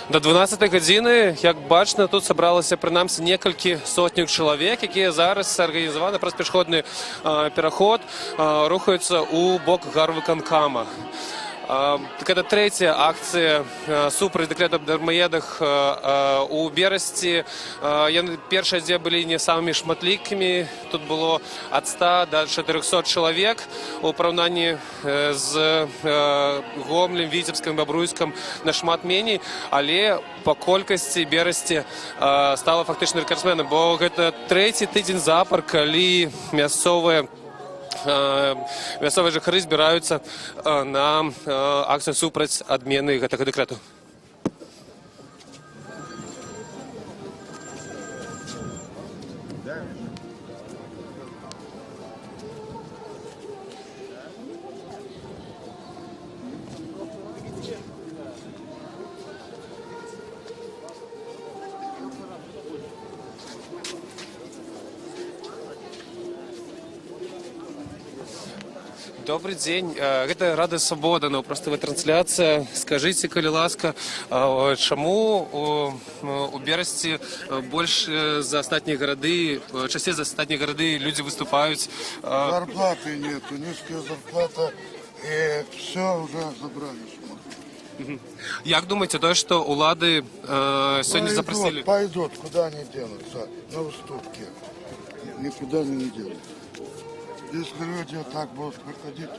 До 12 години, як бачно, тут зібралося принаймні некалькі сотняў чалавек, якія зараз арганізаваны праз пешеходны пераход рухаюцца ў бок гарвыканкама. Так это третья акция супраць дэкрэта аб дармаедах у Берасці. Першыя дзве былі не самымі шматлікімі. Тут было ад 100 до 400 чалавек. У параўнанні з Гомлем, Віцебскам, Бабруйскам нашмат меней. Але па колькасці Берасці стала фактычна рэкордсменам, бо гэта трэці тыдзень запар, калі мясцовыя жыхары збіраюцца на акцыю супраць адмены гэтага дэкрэту. Добрый день. Гэта Рада Свабода, простая трансляцыя. Скажите, калі ласка, чаму у Берасці больш за астатнія гарады, часцей за астатнія гарады людзі выступаюць? Зарплаты нету, низкая зарплата, и все уже забрали. Як думаете, то, что улады сегодня запросили? Пойдут, куда они денутся, на уступки. Никуда они не денутся. Если люди так будут проходить,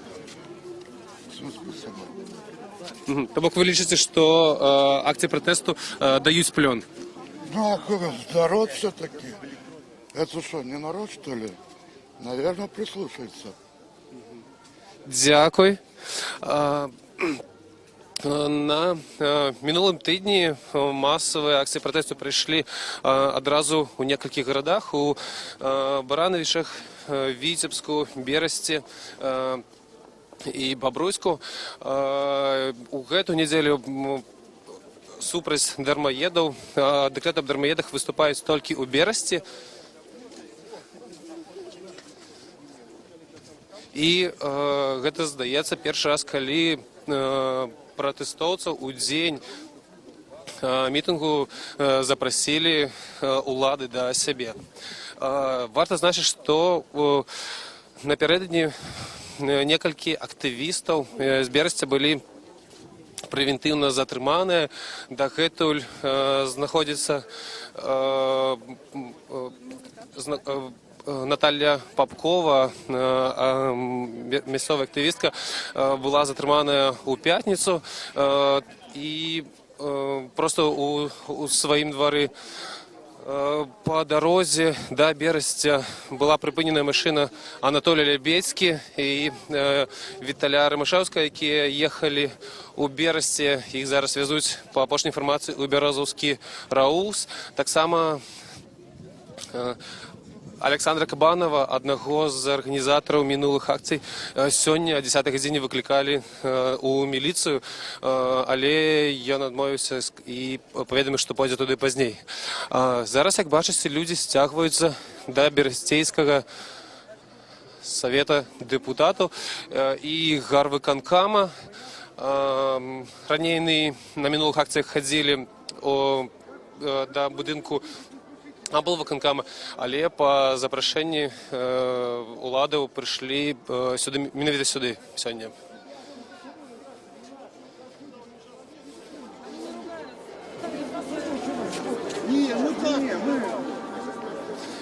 смысл собой. То бок вы лічыце, что акции протесту даюць плён? Ну, а народ все-таки. Это что, не народ, что ли? Наверное, прислушается. Дякую. На мінулым тыдні масавыя акцыі пратэсту прыйшлі адразу ў некалькіх гарадах, у Баранавічах, Віцебску, Берасці і Бабруйску. У гэту нядзелю супраць дармаедаў, дэкрэт аб дармаедах выступаюць толькі ў Берасці. І гэта, здаецца, першы раз, калі пратэстоўцаў у дзень мітынгу запрасілі улады да сябе. Варта значыць, што напярэдадні некалькі актывістаў з Берасці былі прэвентыўна затрыманыя. Дагэтуль знаходзіцца Наталья Попкова, мясцовая актывістка, была затрыманая ў пятніцу і просто у сваім двары по дарозе да Берасця была прыпыненая машына Анатолія Лябедзькі і Віталя Рымашэўскага, якія ехалі у Берасці. Іх зараз вязуць, па апошняй інфармацыі, у Беразаўскі РАУС. Таксама Александра Кабанова, аднаго з арганізатараў мінулых акцый, сёння о 10 гадзіне выклікалі у міліцыю, але ён адмовіўся і паведаміў, што пойдзе туды пазней. Зараз, як бачыце, людзі сцягваюцца да берасцейскага савета дэпутатаў і гарвыканкама. Раней на мінулых акцыях хадзілі да будынку аблвыканкама, але па запрашэнні уладаў прыйшлі сюды, менавіта сюды сёння.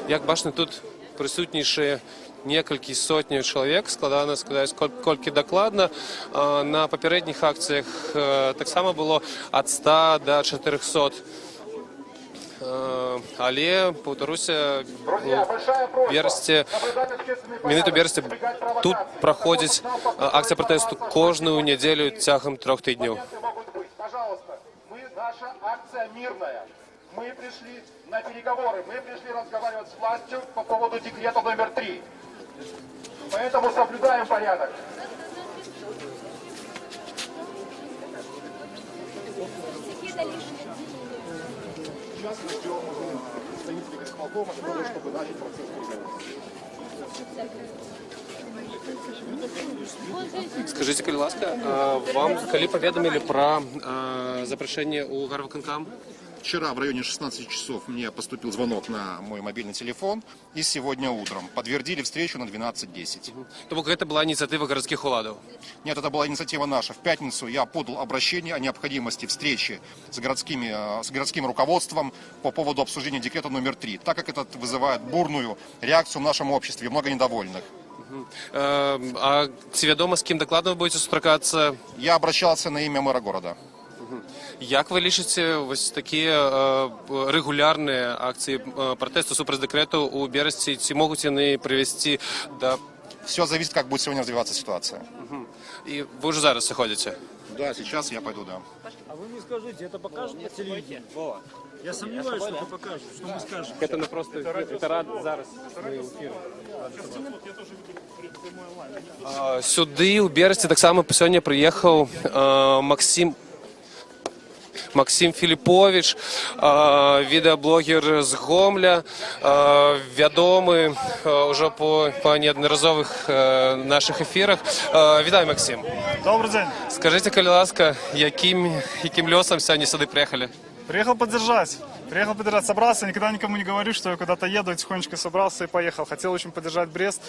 Як бачна, тут прысутнейшыя некалькі сотняў чалавек, складана сказаць, колькі дакладна. На папярэдніх акцыях таксама было ад 100 до 400. Але, паўтаруся, Берасці, менавіта Берасці, тут праходзіць акцыя пратэсту кожную нядзелю цягам 3 тыдняў. Пожалуйста, наша акция мирная. Мы пришли на переговоры, мы пришли разговаривать с властью по поводу декрета номер 3. Поэтому соблюдаем порядок. Сейчас мы ждем представителей исполкома, чтобы начать процесс переговоров. Скажите, калі ласка, вам калі паведамілі пра запрашэнне ў гарвыканкам? Вчера в районе 16 часов мне поступил звонок на мой мобильный телефон, и сегодня утром подтвердили встречу на 12:10. То бок гэта была ініцыятыва гарадскіх уладаў? Нет, это была инициатива наша. В пятницу я подал обращение о необходимости встречи с городским руководством по поводу обсуждения декрета номер 3, так как это вызывает бурную реакцию в нашем обществе, много недовольных. А ці вядома, з кім дакладна вы будете сустракацца? Я обращался на имя мэра города. Як вы лічыце вось такія рэгулярныя акцыі пратэсту супраць дэкрэту ў Берасці, ці могуць яны прывесці да... Все зависит, как будет сегодня развиваться ситуация. І вы уже зараз сыходзіце? Да, сейчас я пойду, да. А вы мне скажите, это покажут по телевидению? Я сомневаюсь, что это покажут. Что мы скажем? Это на просто... Это рад зараз. Сюды, у Берасці, таксама сёння прыехаў Максим Філіпович, відэаблогер з Гомля, вядомы ўжо па неаднаразовых нашых эфірах. Вітаю, Максим. Добрый день. Скажите, калі ласка, якім лёсам сёння сюды приехали? Приехал поддержать. Собрался, никогда никому не говорю, что я куда-то еду, тихонечко собрался и поехал. Хотел очень поддержать Брест.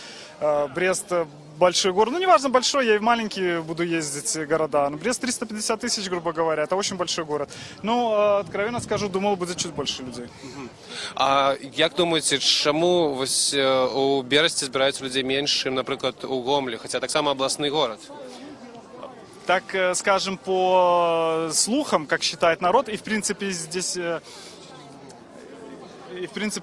Брест большой город. Ну, неважно, большой, я и в маленькие буду ездить города. Но Брест 350 тысяч, грубо говоря, это очень большой город. Ну, откровенно скажу, думал, будет чуть больше людей. А як думаете, чаму вось у Берасці збіраюцца людзей менш, чым, напрыклад, у Гомлі, хотя так само областный город? Так, скажем, по слухам, как считает народ, и в принципе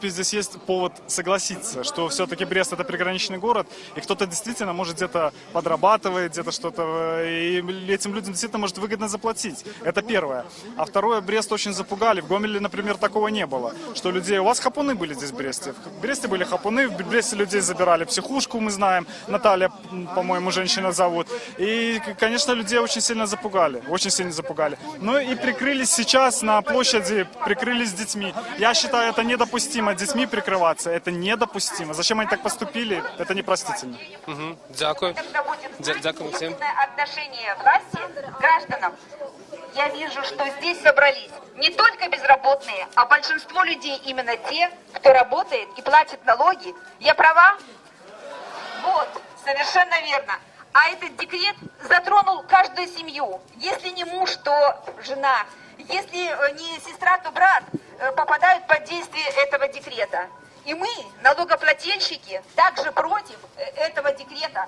здесь есть повод согласиться, что все-таки Брест это приграничный город, и кто-то действительно может где-то подрабатывает, где-то что-то, и этим людям действительно может выгодно заплатить. Это первое. А второе, Брест очень запугали. В Гомеле, например, такого не было, что людей... У вас хапуны были здесь в Бресте? В Бресте были хапуны, в Бресте людей забирали в психушку, мы знаем, Наталья, по-моему, женщина зовут. И, конечно, людей очень сильно запугали, Ну и прикрылись сейчас на площади, прикрылись детьми. Я считаю, это недопустимо детьми прикрываться, это недопустимо. Зачем они так поступили, это непростительно. Дякую. Дякую всем. Отношение власти к гражданам. Я вижу, что здесь собрались не только безработные, а большинство людей именно те, кто работает и платит налоги. Я права? Вот, совершенно верно. А этот декрет затронул каждую семью. Если не муж, то жена. Если не сестра, то брат попадают под действие этого декрета. И мы, налогоплательщики, также против этого декрета.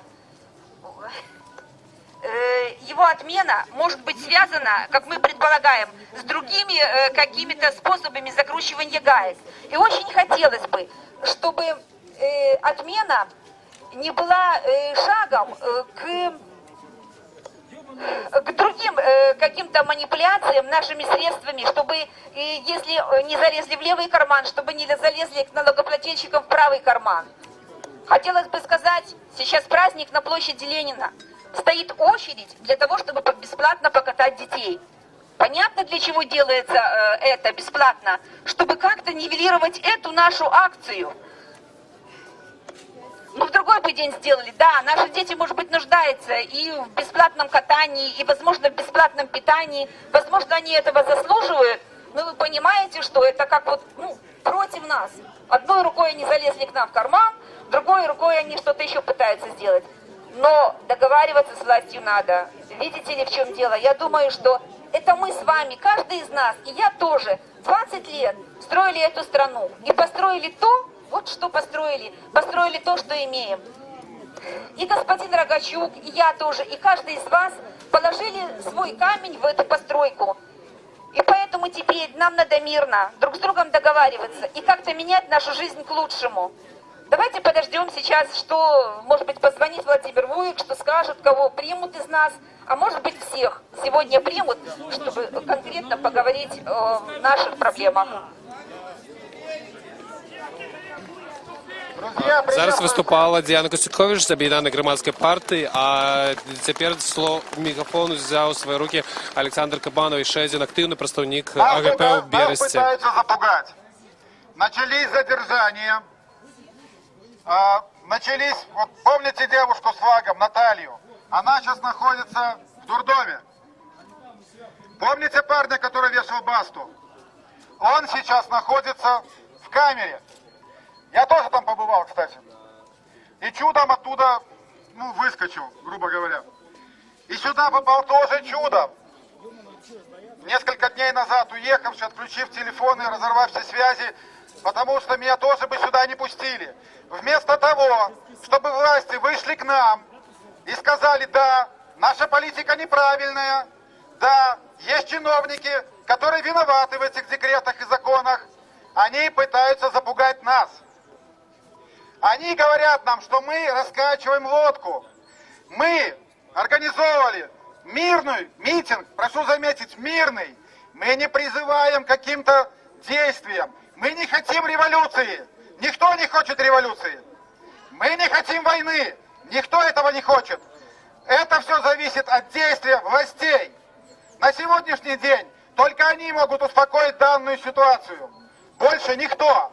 Его отмена может быть связана, как мы предполагаем, с другими какими-то способами закручивания гаек. И очень хотелось бы, чтобы отмена не была шагом к другим каким-то манипуляциям нашими средствами, чтобы, если не залезли в левый карман, чтобы не залезли к налогоплательщикам в правый карман. Хотелось бы сказать, сейчас праздник на площади Ленина. Стоит очередь для того, чтобы бесплатно покатать детей. Понятно, для чего делается это бесплатно? Чтобы как-то нивелировать эту нашу акцию. Ну, в другой бы день сделали. Да, наши дети, может быть, нуждаются и в бесплатном катании, и, возможно, в бесплатном питании. Возможно, они этого заслуживают. Но вы понимаете, что это как вот, против нас. Одной рукой они залезли к нам в карман, другой рукой они что-то еще пытаются сделать. Но договариваться с властью надо. Видите ли, в чем дело? Я думаю, что это мы с вами, каждый из нас, и я тоже, 20 лет строили эту страну. И построили то, вот что построили. Построили то, что имеем. И господин Рогачук, и я тоже, и каждый из вас положили свой камень в эту постройку. И поэтому теперь нам надо мирно друг с другом договариваться и как-то менять нашу жизнь к лучшему. Давайте подождем сейчас, что, может быть, позвонит Владимир Вуйк, что скажут, кого примут из нас, а может быть, всех сегодня примут, чтобы конкретно поговорить о наших проблемах. Зараз выступала Діана Костюкович з Об'єднаної громадської партії, а тепер мегафон взяв у свої руки Олександр Кабанов, ще один активний представник АГП у Бересті. Нас пытаются запугать. Начались задержания. Начались, вот помните девушку с флагом, Наталью? Она сейчас находится в дурдоме. Помните парня, который вешал басту? Он сейчас находится в камере. Я тоже там побывал, кстати. И чудом оттуда, выскочил, грубо говоря. И сюда попал тоже чудом. Несколько дней назад уехавший, отключив телефоны, разорвав все связи, потому что меня тоже бы сюда не пустили. Вместо того, чтобы власти вышли к нам и сказали: да, наша политика неправильная, да, есть чиновники, которые виноваты в этих декретах и законах, они пытаются запугать нас. Они говорят нам, что мы раскачиваем лодку. Мы организовывали мирный митинг, прошу заметить, мирный. Мы не призываем к каким-то действиям. Мы не хотим революции. Никто не хочет революции. Мы не хотим войны. Никто этого не хочет. Это все зависит от действия властей. На сегодняшний день только они могут успокоить данную ситуацию. Больше никто.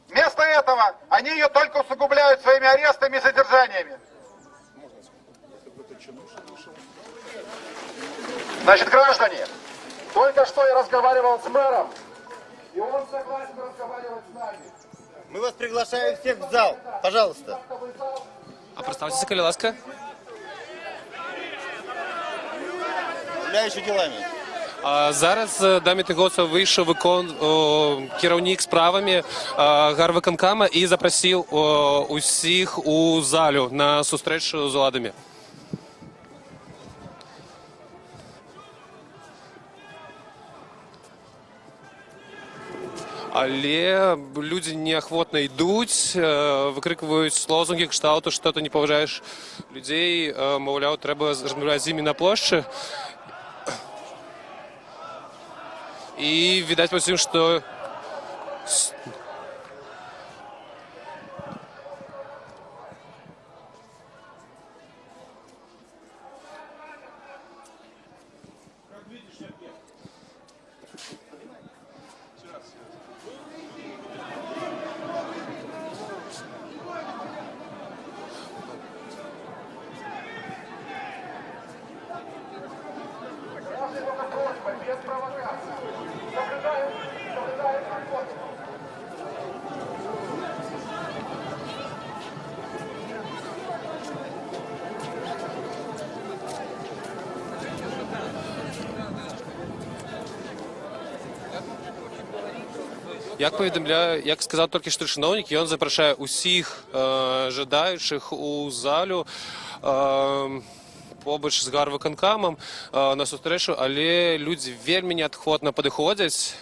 Вместо этого они ее только усугубляют своими арестами и задержаниями. Значит, граждане, только что я разговаривал с мэром, и он согласен разговаривать с нами. Мы вас приглашаем всех в зал. Пожалуйста. А представьтеся, коли ласка. Гуляющими делами. Зараз до мітингоўцаў вийшов кіраўнік справамі гарвыканкама і запрасіў усіх у залю на сустрэчу з уладамі. Але людзі неахвотна ідуць, выкрыкваюць лозунгі кшталту, што ты не паважаеш людзей, маўляў, трэба размаўляць з імі на плошчы. И видать по всем, что Без провокации. як сказав тільки що чиновник, він запрошує усіх жадаючых у залю побач з гарвыканкамам на сустрэчу, але людзі вельмі неадходна падыходзяць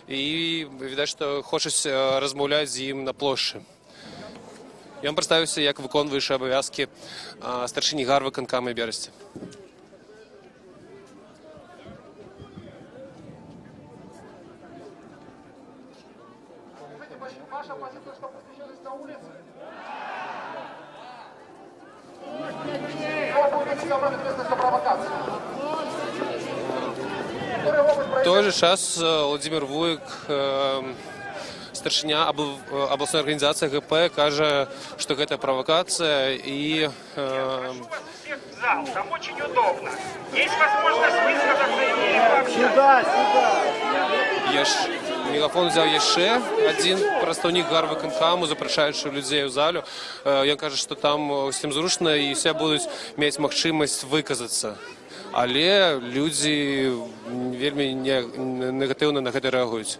і відаць, што хочуць размаўляць з ім на плошчы. Ён прадставіўся як выконваючы абавязкі старшыні гарвыканкама Берасці. Ваша позиция, что посвящались на улице? Кто будет сделать ответственность за провокацию? В той же час Владимир Вуйк, старшыня областной организации ГП, кажа, что гэта провокация и... Зал, там очень удобно. Есть возможность высказаться и пообщаться. Сюда. Мегафон взял яшчэ один прадстаўнік гарвыканкаму, запрашаючы людзей у залю. Ён кажа, што там усім зручна і все будуць мець магчымасць выказацца. Але людзі вельмі негатыўна на гэта рэагуюць.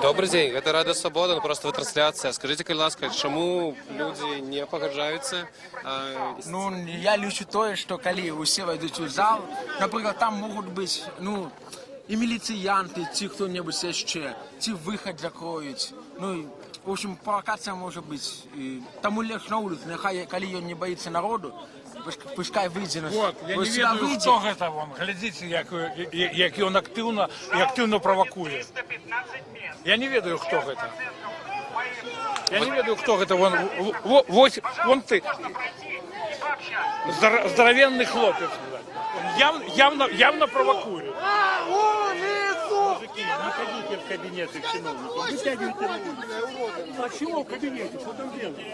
Добрый день, это Радио Свобода, просто трансляция. Скажите, калі ласка, чаму люди не пагаджаюцца? Ну, я лічу тое, што калі усе войдуць у зал, напрыклад, там могуць быць, і міліцыянты, ці хто-небудзь яшчэ, ці выхад закроюць. Ну, в общем, провокацыя можа быць. Таму лепш на вуліцу, няхай, калі ён не баіцца народу, пускай выйдзе на... Вот, я не ведаю, хто гэта вон. Глядзіце, як ён актыўна правакуе. Я не ведаю, хто гэта. Я не ведаю, хто гэта. Вон ты. Здоровенный хлопец. Явно провокует. Мужики, не ходите. заходите в кабинеты к чиновникам, вытягиваете на улицу. А чего в кабинете? Что там делать?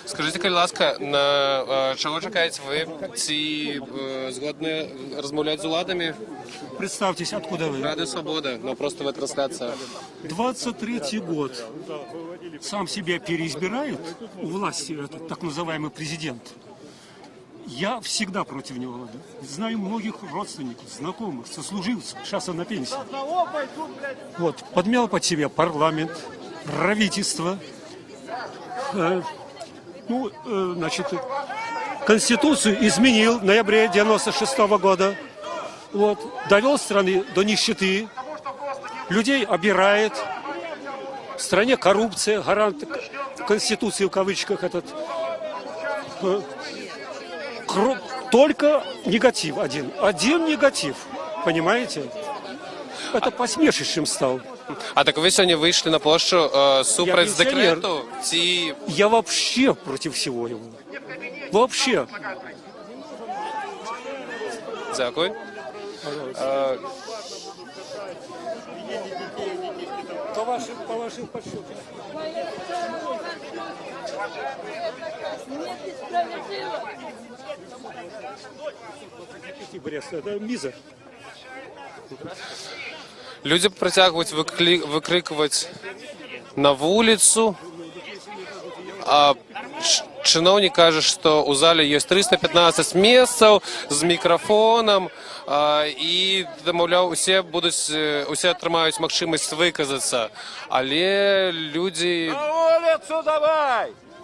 Скажіть, будь ласка, на чого чекаєте ви? Ці згодні розмовляти з владами? Представьтесь, откуда вы? Радіо Свобода, ну просто ви трансляція. 23-й год. Сам себя переизбирает у власти этот так называемый президент. Я всегда против него. Знаю многих родственников, знакомых, сослуживцев. Сейчас он на пенсии. Вот, подмял под себя парламент, правительство. Значит, Конституцию изменил в ноябре 96-го года. Вот, довел страны до нищеты. Людей обирает. В стране коррупция, гарант Конституции в кавычках этот. Только негатив один. Один негатив. Понимаете? Это посмешищем стал. А так ви сьогодні вийшли на площу супротив декрету? Ці... Я вообще против всего его. Вообще. Дякую. По вашим подсчетам. Это мизер. Люди притягують викрикувати на вулицю, а чиновник каже, що у залі є 315 місць з мікрофоном, і, мовляв, усі отримають можливість виказатися. Але люди...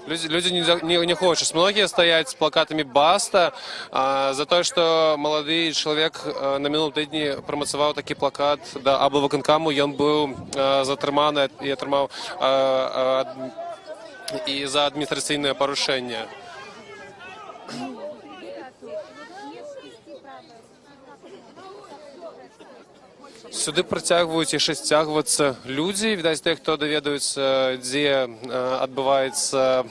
Люди не хотят. Многие стоят с плакатами «Баста» за то, что молодой человек на минулому тижні промоцевал такий плакат до облвиконкому, и он был затриманий и отримав и за административное порушение. Сюди притягують і ще стягуються люди, віддать тих, хто довідується, де відбувається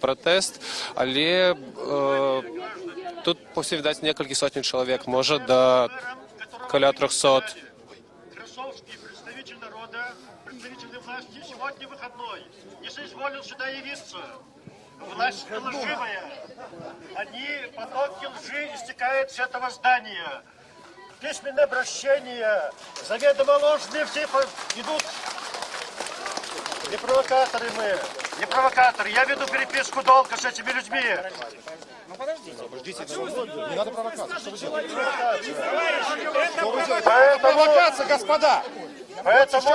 протест, але тут по всій віддать некілька сотень чоловік, може до коля 300. Красовский, представитель народа, представитель власти, сегодня выходной. Не соизволил сюда явиться. Власть лживая. Потоки лжи истекают с этого здания. Письменные обращения, заведомо ложные, все идут. Не провокаторы мы, не провокаторы. Я веду переписку долго с этими людьми. Ну подождите, не надо провокации. Что вы делаете? Это провокация, господа! Поэтому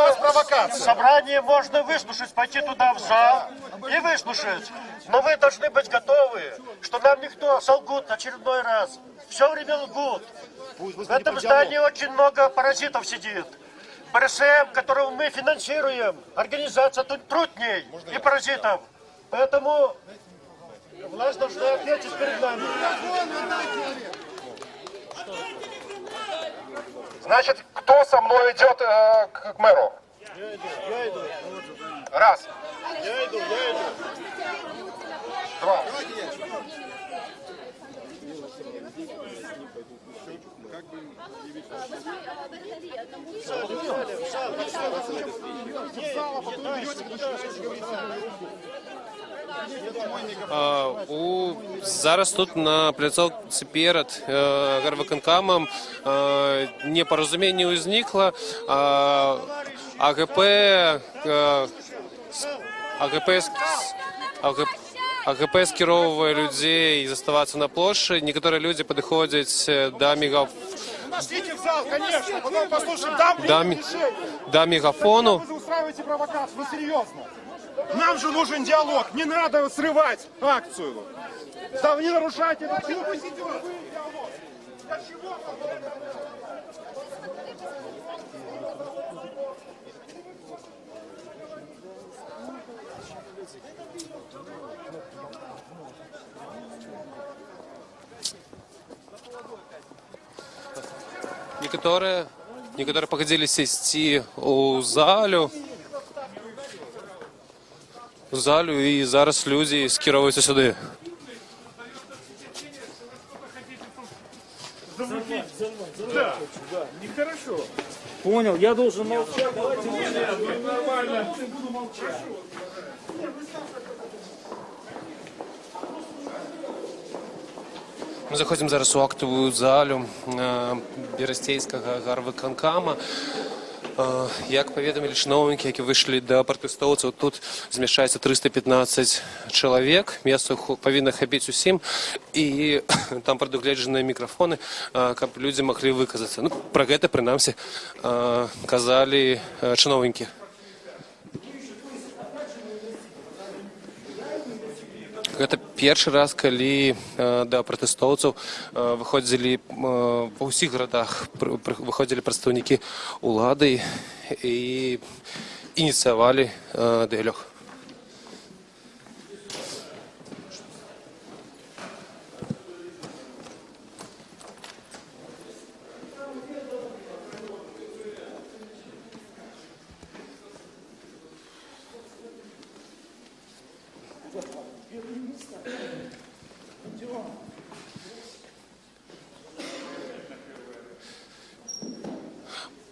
собрание можно выслушать, пойти туда в зал и выслушать. Но вы должны быть готовы, что нам никто солгут очередной раз. Все время лгут. В этом здании очень много паразитов сидит. БРСМ, которого мы финансируем, организация трудней и паразитов. Поэтому власть должна ответить перед нами. Значит, кто со мной идет к мэру? Я иду. Раз. Я иду. Два. Зараз тут на пляцовці перед гарвиконкамом непорозуміння возникло. АГП скеровывая людей заставаться на площади. Некоторые люди подходят до мегафону. Вы устраиваете провокацию, вы серьезно? Нам же нужен диалог, не надо срывать акцию. Да вы не нарушайте. Некоторые походили сісти у залю, і зараз люди скеровуються сюди. Да, нехорошо. Понял, я должен молчать. Давайте Нормально. Ми заходимо зараз у актову залю Берестейського гарвыканкама. Як паведамілі чыноўнікі, які выйшлі да пратэстоўцаў, тут змяшчаецца 315 чалавек. Месца павінна хапіць усім, і там прадугледжаныя мікрафоны, каб людзі маглі выказацца. Ну, пра гэта, прынамсі, казалі чыноўнікі. Гэта першы раз, калі да пратэстоўцаў выходзілі па ўсіх гарадах, выходзілі прадстаўнікі ўлады і ініцыявалі дыялог.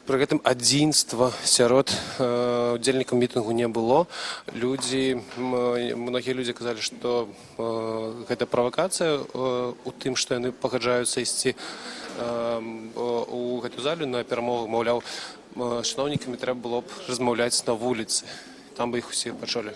Пры гэтым адзінства сярод удзельнікаў мітынгу не было. Многія людзі казалі, што гэта правакацыя у тым, што яны пагаджаюцца ісці у гэту залю на перамогу. Маўляў, з чыноўнікамі трэба было б размаўляць на вуліцы. Там бы іх усе пачулі.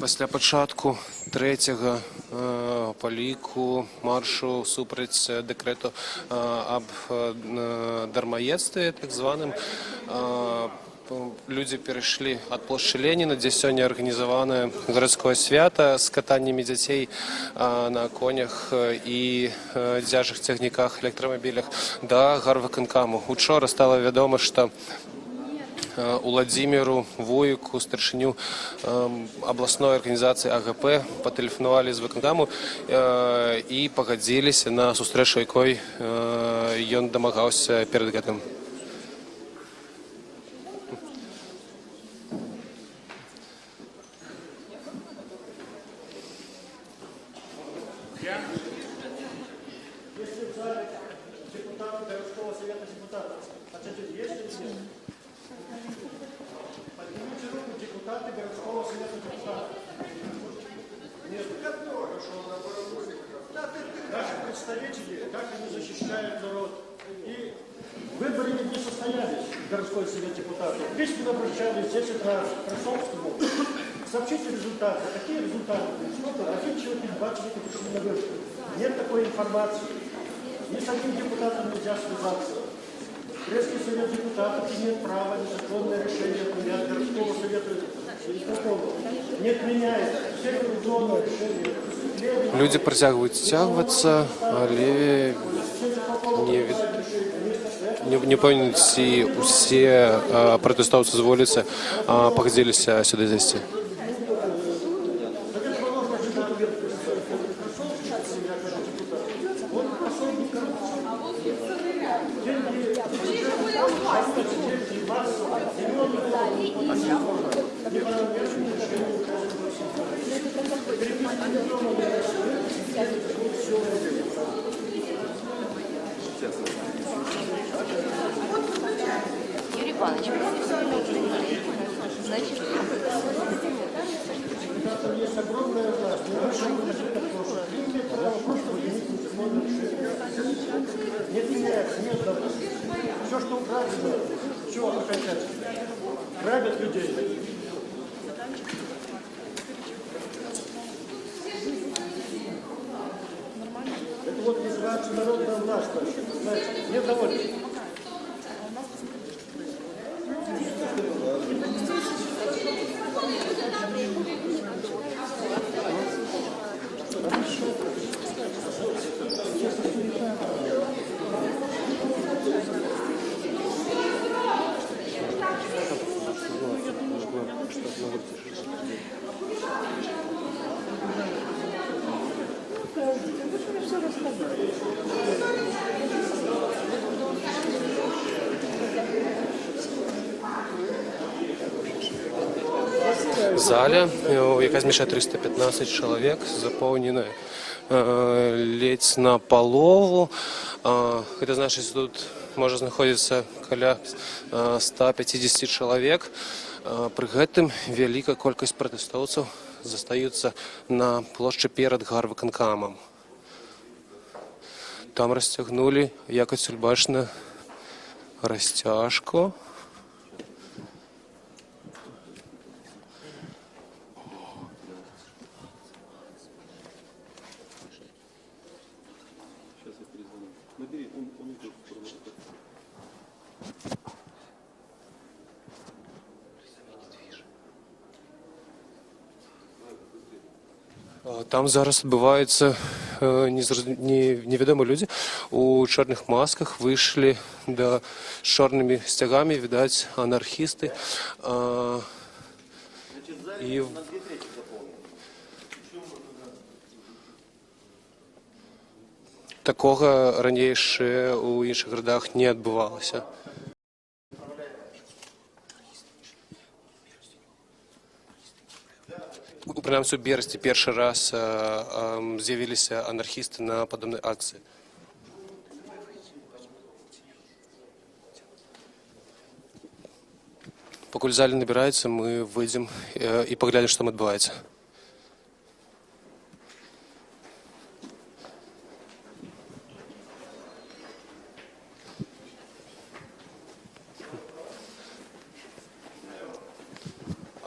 Пасля пачатку трэцяга па ліку маршу супраць дэкрэту аб дармаедстве, так званым, людзі перайшлі ад плошчы Леніна, дзе сёння арганізаванае гарадское свята з катаннямі дзяцей на конях і дзяжых цягніках, электрамабілях, да гарвыканкаму. Учора стала вядома, што Уладзіміру Вуйку, старшыню абласной арганізацыі АГП, патэлефанавалі з выканкаму і пагадзіліся на сустрэчу, якой ён дамагаўся перад гэтым. Представители, как они защищают народ. И выборы не состоялись в городской совет депутатов. Письменно обращались 10 раз к Красовскому. Сообщите результаты. Какие результаты? Один человек или два человека пришли на выборы. Нет такой информации. Ни с одним депутатом нельзя связаться. Брестский совет депутатов имеет право незаконное решение отменять городского совета исполкома. Не отменяет. Все коррупционные решения. Людзі працягваюць сцягвацца, але не памятаю, ці усе пратэстоўцы з вуліцы пагадзіліся сюды зайсці. Юрий Иванович, значит, есть огромная власть. Не меняется, нет допуска. Все, что украдено, все окончательно. Грабят людей. Это вот называется народная власть. Знаете, нет довольно. залі, яка зміщає 315 чоловік, заповнена ледь наполову. Гэта значыць, тут можа знаходзіцца каля 150 чалавек. Пры гэтым вялікая колькасць пратэстоўцаў застаюцца на плошчы перад гарвыканкамам. Там расцягнулі, як адсюль бачна, расцяжку. Там зараз адбываюцца невядомыя людзі у чорных масках, выйшлі з чорнымі сцягамі, відаць, анархісты. І такога раней яшчэ у іншых гарадах не адбывалася. Прынамсі, у Берасці першы раз з'явіліся анархісты на падобнай акцыі. Пакуль в зале набіраецца, мы выйдзем і паглядзім, што там адбываецца.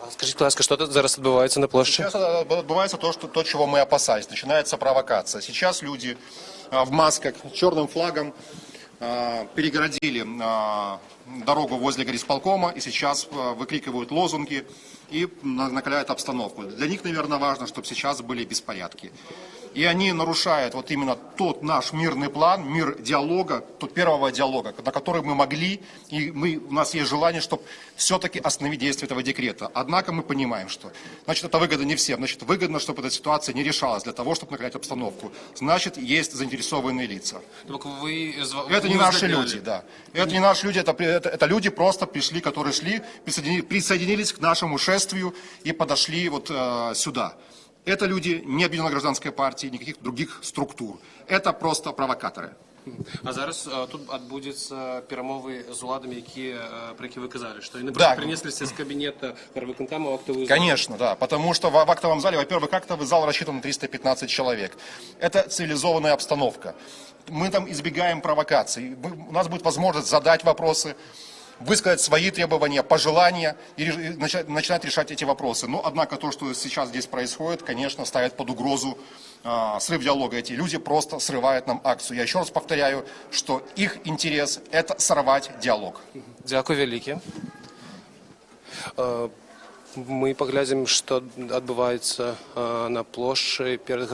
Скажите, пожалуйста, что тут зараз отбывается на площади? Сейчас отбывается то, чего мы опасались. Начинается провокация. Сейчас люди в масках, черным флагом перегородили дорогу возле горисполкома и сейчас выкрикивают лозунги и накаляют обстановку. Для них, наверное, важно, чтобы сейчас были беспорядки. И они нарушают вот именно тот наш мирный план, мир диалога, тот первого диалога, на который мы могли, и у нас есть желание, чтобы все-таки остановить действие этого декрета. Однако мы понимаем, что, значит, это выгодно не всем, значит, выгодно, чтобы эта ситуация не решалась для того, чтобы накалять обстановку. Значит, есть заинтересованные лица. Это не наши люди, да. Это не наши люди, это люди просто пришли, которые шли, присоединились к нашему шествию и подошли вот сюда. Это люди не Объединенной гражданской партии, никаких других структур. Это просто провокаторы. А зараз тут адбудзецца перамовы з уладамі, про які вы казали, что они принеслись из кабинета гарвыканкама в актовую залу. Конечно, да, потому что в актовом зале, во-первых, актовый зал рассчитан на 315 человек. Это цивилизованная обстановка. Мы там избегаем провокаций. У нас будет возможность задать вопросы, высказать свои требования, пожелания и начинать решать эти вопросы. Но, однако, то, что сейчас здесь происходит, конечно, ставит под угрозу срыв диалога. Эти люди просто срывают нам акцию. Я еще раз повторяю, что их интерес – это сорвать диалог. Дякую вялікі. Мы паглядзім, што адбываецца на плошчы перад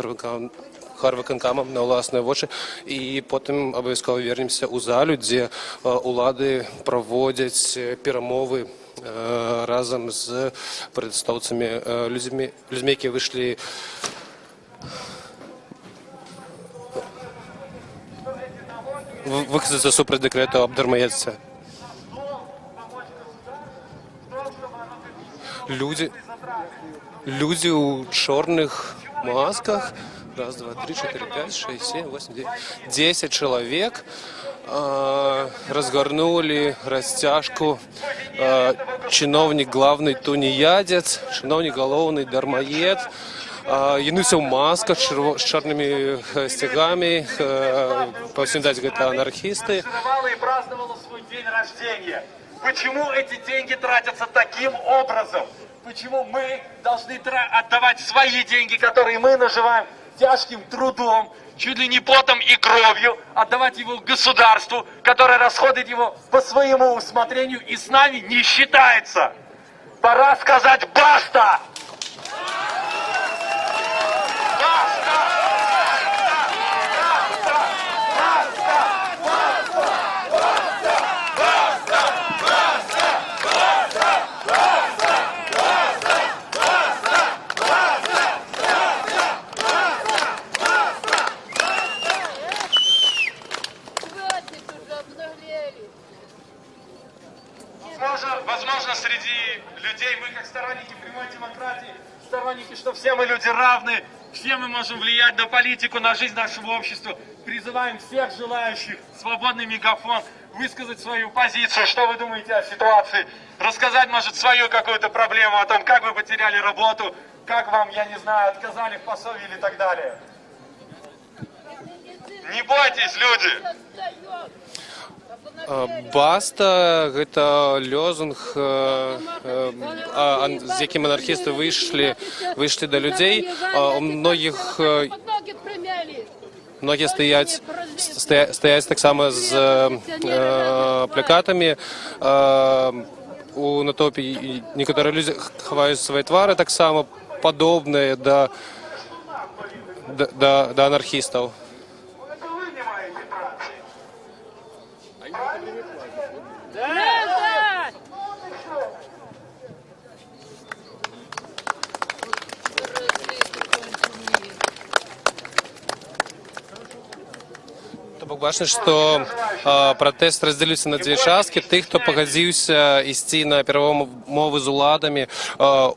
гарвыканкамам на ўласныя вочы, і потым абавязкова вернемся ў залю, дзе улады праводзяць перамовы разам з пратэстоўцамі, людзьмі, якія выйшлі выказацца супраць дэкрэту аб дармаедстве. Люди у черных масках. Раз, два, три, 4, 5, 6, 7, 8, 9. 10 человек разгорнули растяжку. Чиновник главный тунеядец, чиновник головный дармоед. Януся в масках с черными стягами. По всем дать, это анархисты. И праздновала свой день рождения. Почему эти деньги тратятся таким образом? Почему мы должны отдавать свои деньги, которые мы наживаем тяжким трудом, чуть ли не потом и кровью, отдавать его государству, которое расходует его по своему усмотрению и с нами не считается? Пора сказать «баста»! Возможно, среди людей. Мы, как сторонники прямой демократии, сторонники, что все мы люди равны, все мы можем влиять на политику, на жизнь нашего общества. Призываем всех желающих свободный мегафон высказать свою позицию, что вы думаете о ситуации, рассказать, может, свою какую-то проблему о том, как вы потеряли работу, как вам, я не знаю, отказали в пособии или так далее. Не бойтесь, люди! Баста — гэта лозунг, з якім анархісты выйшлі да людзей. У многія стаяць таксама з плакатамі у натоўпе. Некаторыя людзі хаваюць свае твары таксама падобныя да анархістаў. Бачна, што пратэст раздзеліўся на дзве часткі. Тых, хто пагадзіўся ісці на перамовы з уладамі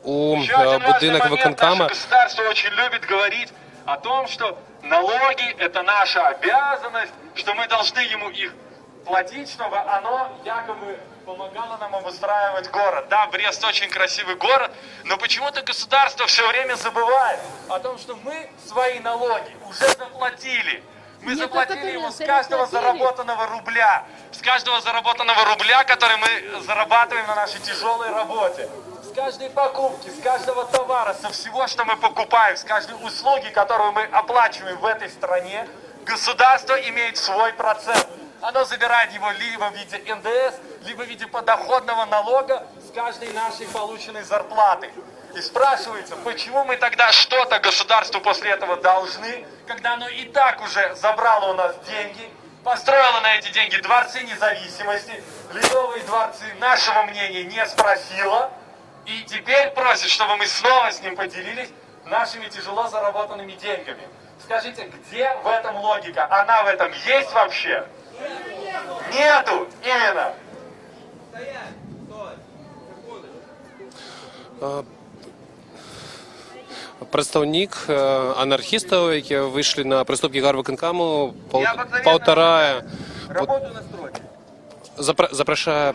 у будынак выканкама. Государство очень любит говорить о том, что налоги – это наша обязанность, что мы должны ему их платить, чтобы оно якобы помогало нам обустраивать город. Да, Брест очень красивый город, но почему-то государство все время забывает о том, что мы свои налоги уже заплатили. Мы заплатили ему с каждого заработанного рубля. С каждого заработанного рубля, который мы зарабатываем на нашей тяжелой работе. С каждой покупки, с каждого товара, со всего, что мы покупаем, с каждой услуги, которую мы оплачиваем в этой стране, государство имеет свой процент. Оно забирает его либо в виде НДС, либо в виде подоходного налога с каждой нашей полученной зарплаты. И спрашивается, почему мы тогда что-то государству после этого должны, когда оно и так уже забрало у нас деньги, построило на эти деньги дворцы независимости, ледовые дворцы нашего мнения не спросило, и теперь просит, чтобы мы снова с ним поделились нашими тяжело заработанными деньгами. Скажите, где в этом логика? Она в этом есть вообще? Нету, именно. Прадстаўнік анархістаў, якія выйшлі на прыступкі гарвыканкаму, запрашае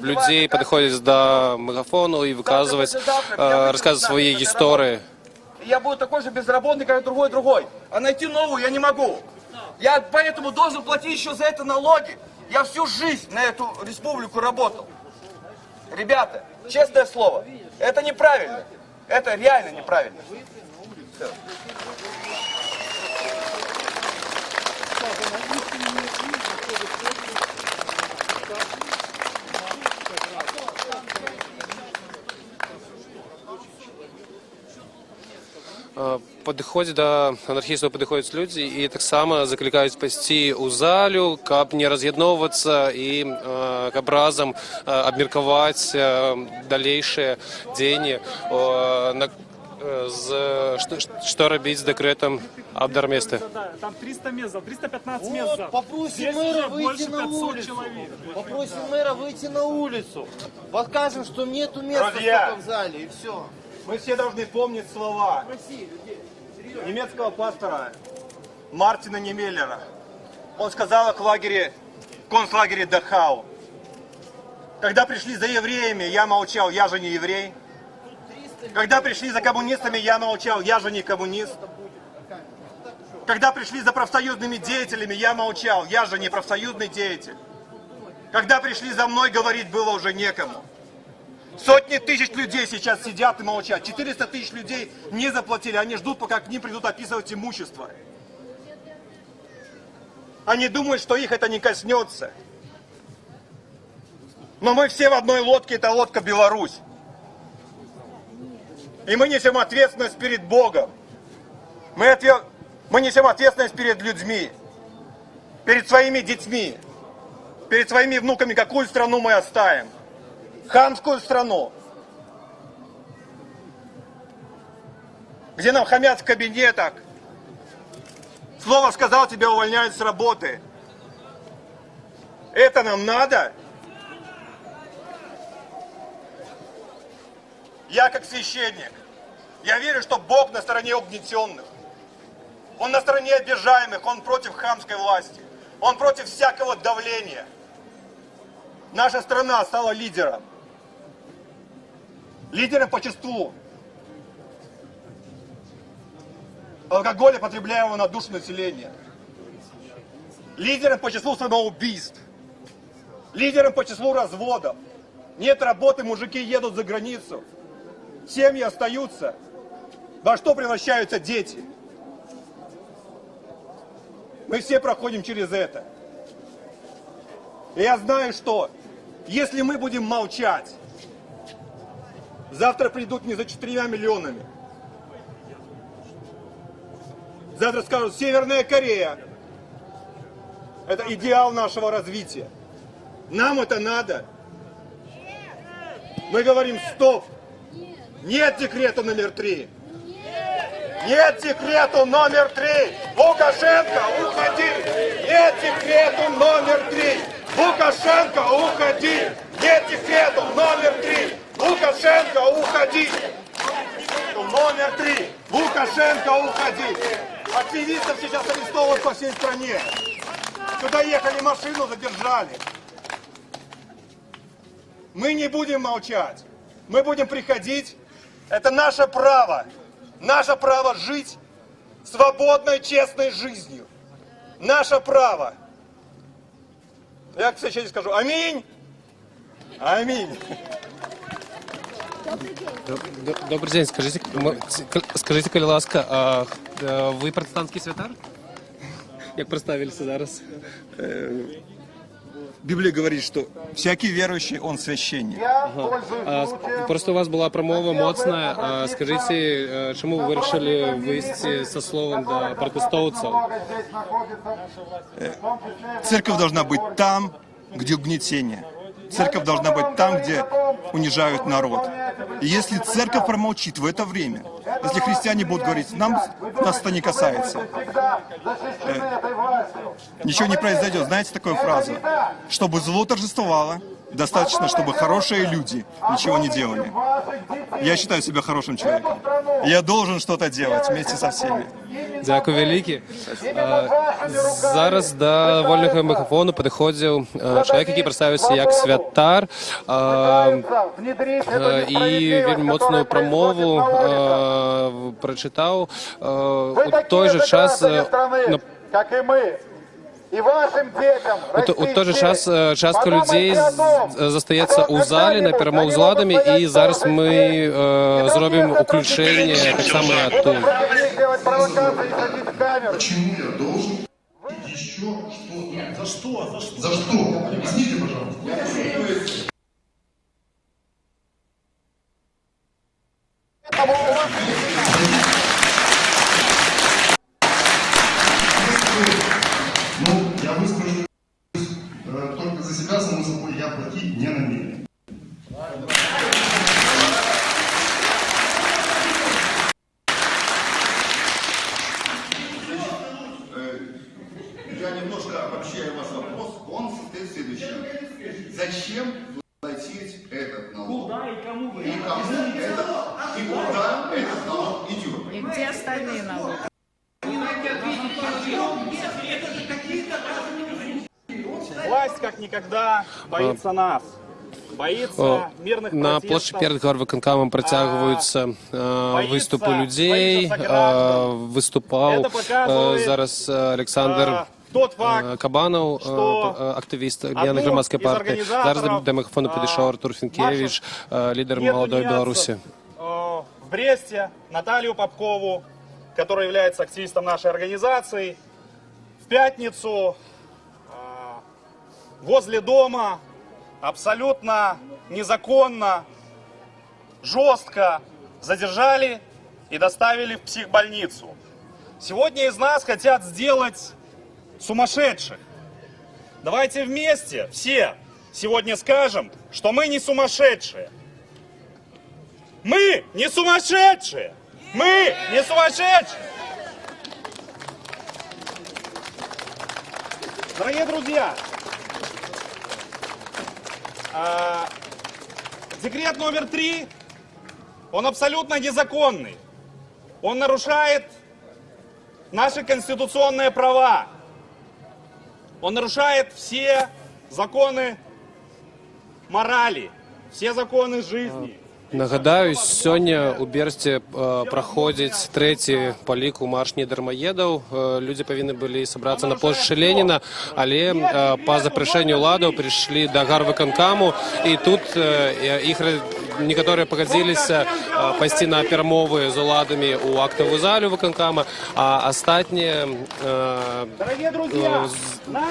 людзей падыходзіць да мегафону і выказваць, расказваць свае гісторыі. Я буду такой же безработный, как и другой. А найти новую я не могу. Я поэтому должен платить еще за это налоги. Я всю жизнь на эту республику работал. Ребята, честное слово, это неправильно. Это реально неправильно. Падыходзяць да анархістаў, падыходзяць людзі і таксама заклікаюць пайсці ў залю, каб не раз'ядноўвацца і каб разам абмеркаваць далейшыя дзеянні, што рабіць з дэкрэтам аб дарместы. Там 300 мест, 315 мест. Попросим мэра выйти на улицу. Попросим мэра выйти на улицу. Покажем, что нету места только в зале, и все. Мы все должны помнить слова немецкого пастора Мартина Немеллера. Он сказал их в концлагере Дахау. Когда пришли за евреями, я молчал, я же не еврей. Когда пришли за коммунистами, я молчал, я же не коммунист. Когда пришли за профсоюзными деятелями, я молчал, я же не профсоюзный деятель. Когда пришли за мной, говорить было уже некому. Сотни тысяч людей сейчас сидят и молчат. 400 тысяч людей не заплатили. Они ждут, пока к ним придут описывать имущество. Они думают, что их это не коснется. Но мы все в одной лодке, это лодка Беларусь. И мы несем ответственность перед Богом. Мы несем ответственность перед людьми. Перед своими детьми. Перед своими внуками, какую страну мы оставим. Хамскую страну, где нам хамят в кабинетах. Слово сказал, тебя увольняют с работы. Это нам надо? Я как священник, я верю, что Бог на стороне угнетенных. Он на стороне обижаемых, Он против хамской власти. Он против всякого давления. Наша страна стала лидером. Лидером по числу алкоголя, потребляемого на душу населения. Лидером по числу самоубийств. Лидером по числу разводов. Нет работы, мужики едут за границу. Семьи остаются. Во что превращаются дети? Мы все проходим через это. И я знаю, что если мы будем молчать, завтра придут не за 4 миллионами. Завтра скажут, Северная Корея. Это идеал нашего развития. Нам это надо. Мы говорим, стоп. Нет декрета номер 3. Нет декрету номер 3. Лукашенко, уходи. Нет декрету номер 3. Лукашенко, уходи. Нет декрету номер 3. Лукашенко, уходи. Номер 3. Лукашенко, уходи. Активистов сейчас арестовывают по всей стране. Сюда ехали, машину задержали. Мы не будем молчать. Мы будем приходить. Это наше право. Наше право жить свободной, честной жизнью. Наше право. Я, к священнику скажу, аминь. Аминь. Добрий день. Скажіть, будь ласка, ви протестантський святар? Як представилися зараз? Библия говорит, что всякий верующий, он священник. Просто у вас була промова моцна. Скажіть, чому ви вирішили вийти зі словом до протестовців? Церковь должна быть там, где угнетение. Церковь должна быть там, где унижают народ. И если церковь промолчит в это время, если христиане будут говорить, нас это не касается, ничего не произойдет. Знаете такую фразу? Чтобы зло торжествовало, достаточно, чтобы хорошие люди ничего не делали. Я считаю себя хорошим человеком. Я должен что-то делать вместе со всеми. Дякую велике. Зараз до вольного мікрофону підходив чоловік, який представився як святар, і вельми моцну промову прочитав. У той же час как и мы. И вашим детям, у той же час частка людей застається у залі на перемог з владами, і зараз ми зробимо включення так само і оттуда. Почему я должен еще что-то? За что? За что? За что? Объясните, пожалуйста. Ну, я выскажу только за себя, само собой, я платить не намерен. Я немножко обобщаю ваш вопрос. Он состоит в следующем. Зачем платить этот налог? Куда и кому вы? И куда этот налог идет? И где остальные налоги? Власть как никогда боится нас. Боится мирных На площі перед горвиконкамом притягуються виступи людей. Виступав зараз Олександр Кабанов, активіст Об'єднаної громадської партії. Зараз до мікрофону підійшов Артур Фінкевич, лідер «Молодої Білорусі». В Бресте Наталью Попкову, которая является активистом нашей организации. В пятницу возле дома абсолютно незаконно, жестко задержали и доставили в психбольницу. Сегодня из нас хотят сделать сумасшедших. Давайте вместе все сегодня скажем, что мы не сумасшедшие. Мы не сумасшедшие! Мы не сумасшедшие! Дорогие друзья, декрет номер 3 он абсолютно незаконный. Он нарушает наши конституционные права. Он нарушает все законы морали, все законы жизни. Нагадаю, сёння у Берсці праходзіць трэці па ліку марш недармаедаў. Людзі павінны былі сабрацца на плошчы Леніна, але па запрашэнню ўладаў прыйшлі да гарвыканкаму, і тут іх некаторыя пагадзіліся пайсці на перамовы з уладамі ў актавую залю выканкама, а астатнія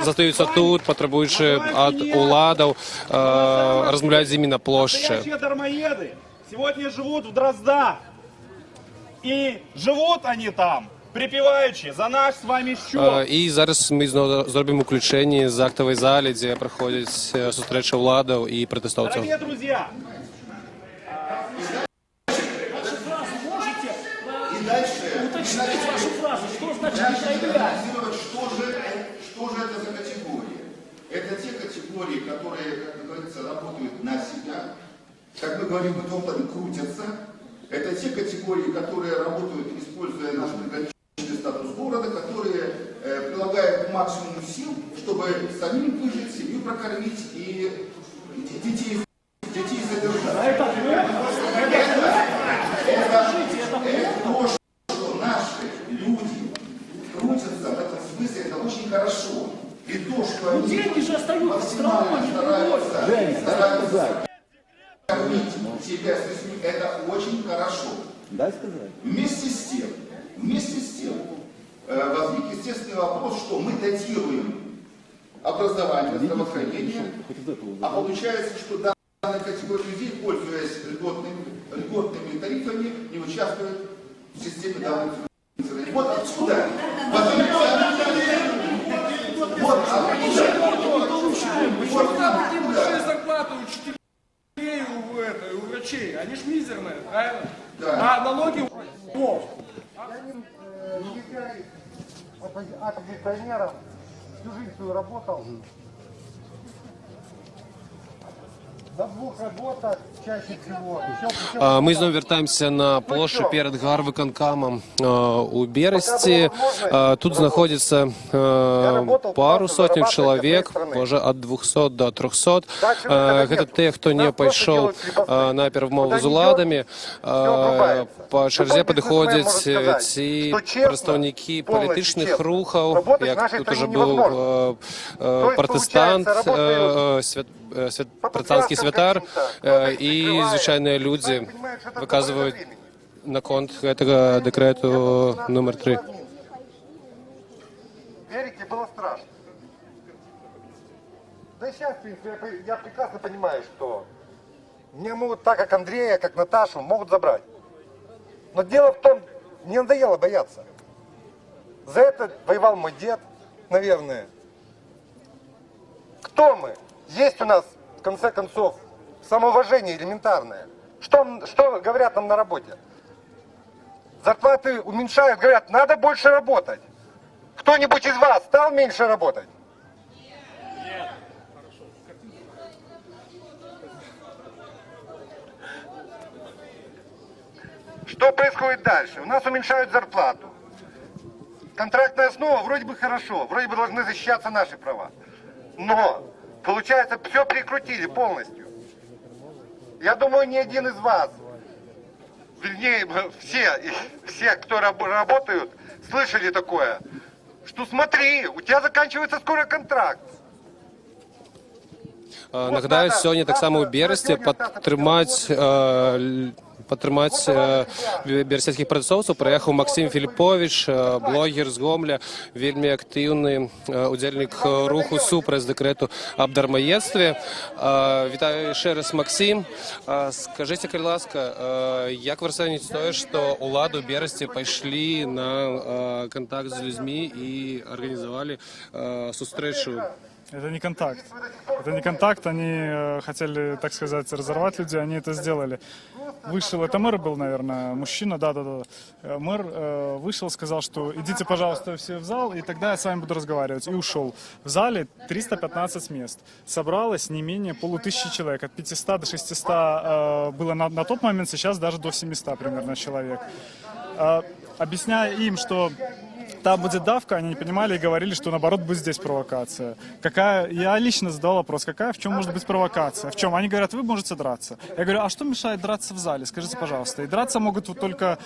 застаюцца тут, патрабуючы ад уладаў размаўляць з імі на плошчы. Сегодня живут в Дроздах. И живут они там, припеваючи за наш с вами счет. І зараз ми знову зробимо включення з актової залі, де проходять зустрічі владів і протестовців. Дорогие друзья, Уточните вашу фразу, что значит проанализировать, что же это за категории. Это те категории, которые, как говорится, работают на себя. Как мы говорим, в этом плане крутятся. Это те категории, которые работают, используя наш приграничный статус города, которые прилагают максимум сил, чтобы самим выжить, семью прокормить и детей содержать. Это то, что наши люди крутятся в этом смысле, это очень хорошо. И то, что они деньги же остаются в стране, стараются кормить себя с людьми, это очень хорошо. Дай сказать. Вместе с тем возник естественный вопрос, что мы датируем образование, здравоохранение, а получается, что данная категория людей, пользуясь льготными тарифами, не участвует в системе данных финансирования. Вот отсюда Зарплату учителей у врачей, они ж мизерные, правильно? Да. А налоги Оппозиционером всю жизнь свою работал. На двух работах чаще всего. Ми знову вертаємося на площу перед гарвиконкамом у Бересті. Тут знаходиться пару сотень чоловік, може від 200 до 300. Це те, хто не пішов на перемову з уладами. По черзі підходять ці представники політичних рухів, як тут уже був протестант, протестантський святар, і звичайні люди виказують на конт цього декрету номер 3. Верите, было страшно. Да и сейчас, в принципе, я прекрасно понимаю, что мне могут, так как Андрея, как Наташу, могут забрать. Но дело в том, мне надоело бояться. За это воевал мой дед, наверное. Кто мы? Есть у нас, в конце концов, самоуважение элементарное. Что говорят нам на работе? Зарплаты уменьшают, говорят, надо больше работать. Кто-нибудь из вас стал меньше работать? Нет. Что происходит дальше? У нас уменьшают зарплату. Контрактная основа вроде бы хорошо, вроде бы должны защищаться наши права. Но, получается, все прикрутили полностью. Я думаю, ни один из вас, вернее, все, кто работают, слышали такое, что смотри, у тебя заканчивается скоро контракт. Нагадаю, сьогодні так само у Бересті підтримати берестейських протестовців приїхав Максим Філіпович, блогер з Гомля, вельми активний удільник руху супротив декрету об дармоєдстві. Вітаю ще раз, Максим. Скажіть, будь ласка, як ви розцінюєте те, що улади у Бересті пішли на контакт з людьми і організували зустрічу Это не контакт. Это не контакт, они хотели, так сказать, разорвать людей, они это сделали. Вышел, это мэр был, наверное, мужчина, да. Мэр вышел, сказал, что идите, пожалуйста, все в зал, и тогда я с вами буду разговаривать. И ушел. В зале 315 мест. Собралось не менее 500 человек. От 500 до 600 было на тот момент, сейчас даже до 700 примерно человек. Объясняя им, что там будет давка, они не понимали и говорили, что наоборот будет здесь провокация. Я лично задал вопрос, в чем может быть провокация? В чем? Они говорят, вы можете драться. Я говорю, а что мешает драться в зале? Скажите, пожалуйста. И драться могут вот только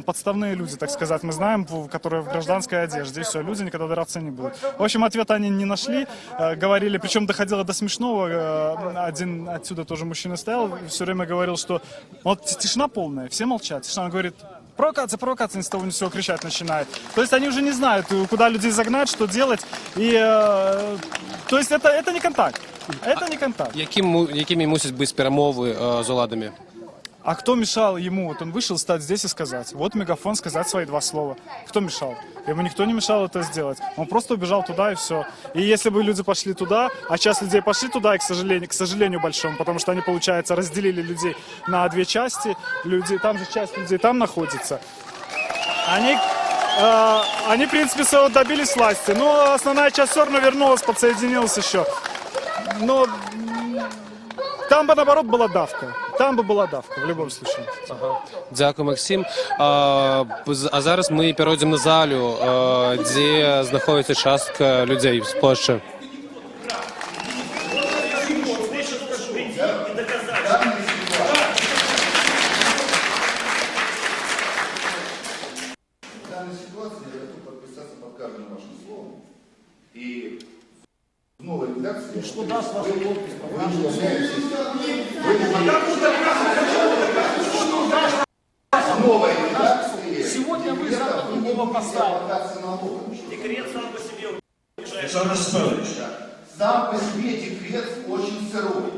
подставные люди, так сказать. Мы знаем, которые в гражданской одежде. И все, люди никогда драться не будут. В общем, ответа они не нашли. Говорили, причем доходило до смешного. Один отсюда тоже мужчина стоял, все время говорил, что вот тишина полная, все молчат. Тишина, он говорит, провокация, провокация, ни с того ни с сего кричать начинает. То есть они уже не знают, куда людей загнать, что делать. И, то есть это не контакт. Это не контакт. Якими мусять бути перемови з уладами? А кто мешал ему? Вот он вышел стать здесь и сказать. Вот мегафон, сказать свои 2 слова. Кто мешал? Ему никто не мешал это сделать. Он просто убежал туда и все. И если бы люди пошли туда, а часть людей пошли туда, и, к сожалению большому, потому что они, получается, разделили людей на 2 части. Там же часть людей там находится. Они, в принципе, своего добились власти. Но основная часть все равно вернулась, подсоединилась еще. Но там бы, наоборот, была давка. Там бы була давка, в будь-якому випадку. Дякую, Максим. А зараз ми перейдемо на залю, де знаходиться частка людей з Польщі. В данной ситуации я готов подписаться под каждым вашим словом. И в новой редакции... И что даст ваша подпись? Новой редакции... Сегодня вы другого поставили. Декрет сам по себе... Александр Степанович. Сам по себе декрет очень сырой.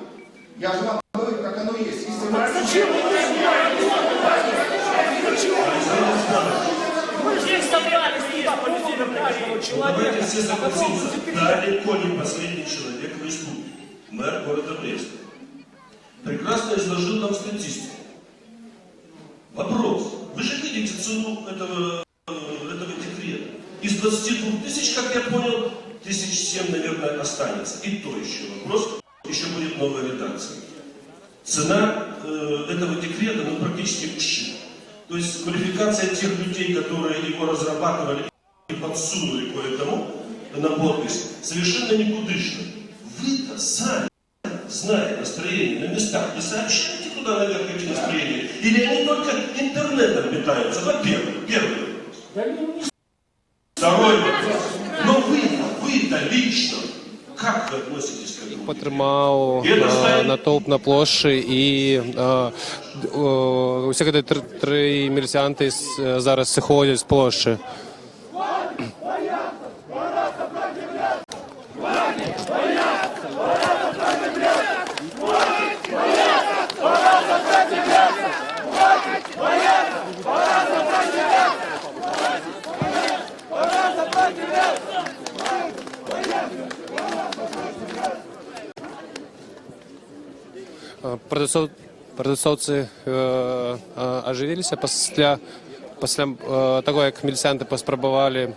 Я же вам говорю, как оно есть. Зачем вы мы здесь собрались по поводу каждого человека. Давайте все согласимся, далеко не последний человек в республике, мэр города Бреста. Прекрасно изложил нам статистику. Вопрос. Вы же видите цену этого декрета. Из 22 тысяч, как я понял, 1007, наверное, останется. И то еще вопрос. Еще будет новая редакция. Цена этого декрета, практически пшик. То есть квалификация тех людей, которые его разрабатывали и подсунули кое-кому на подпись, совершенно никудышна. Вы-то сами, зная настроение на местах, не сообщаете туда наверх эти настроения? Или они только интернетом питаются? Во-первых, первый вопрос. Второй вопрос. Но вы-то лично, как вы относитесь к этому? Потримав натовп на площі, і усі 3 міліціянти зараз сходять з площі. Протестовці оживилися після того, як міліціянти поспробували,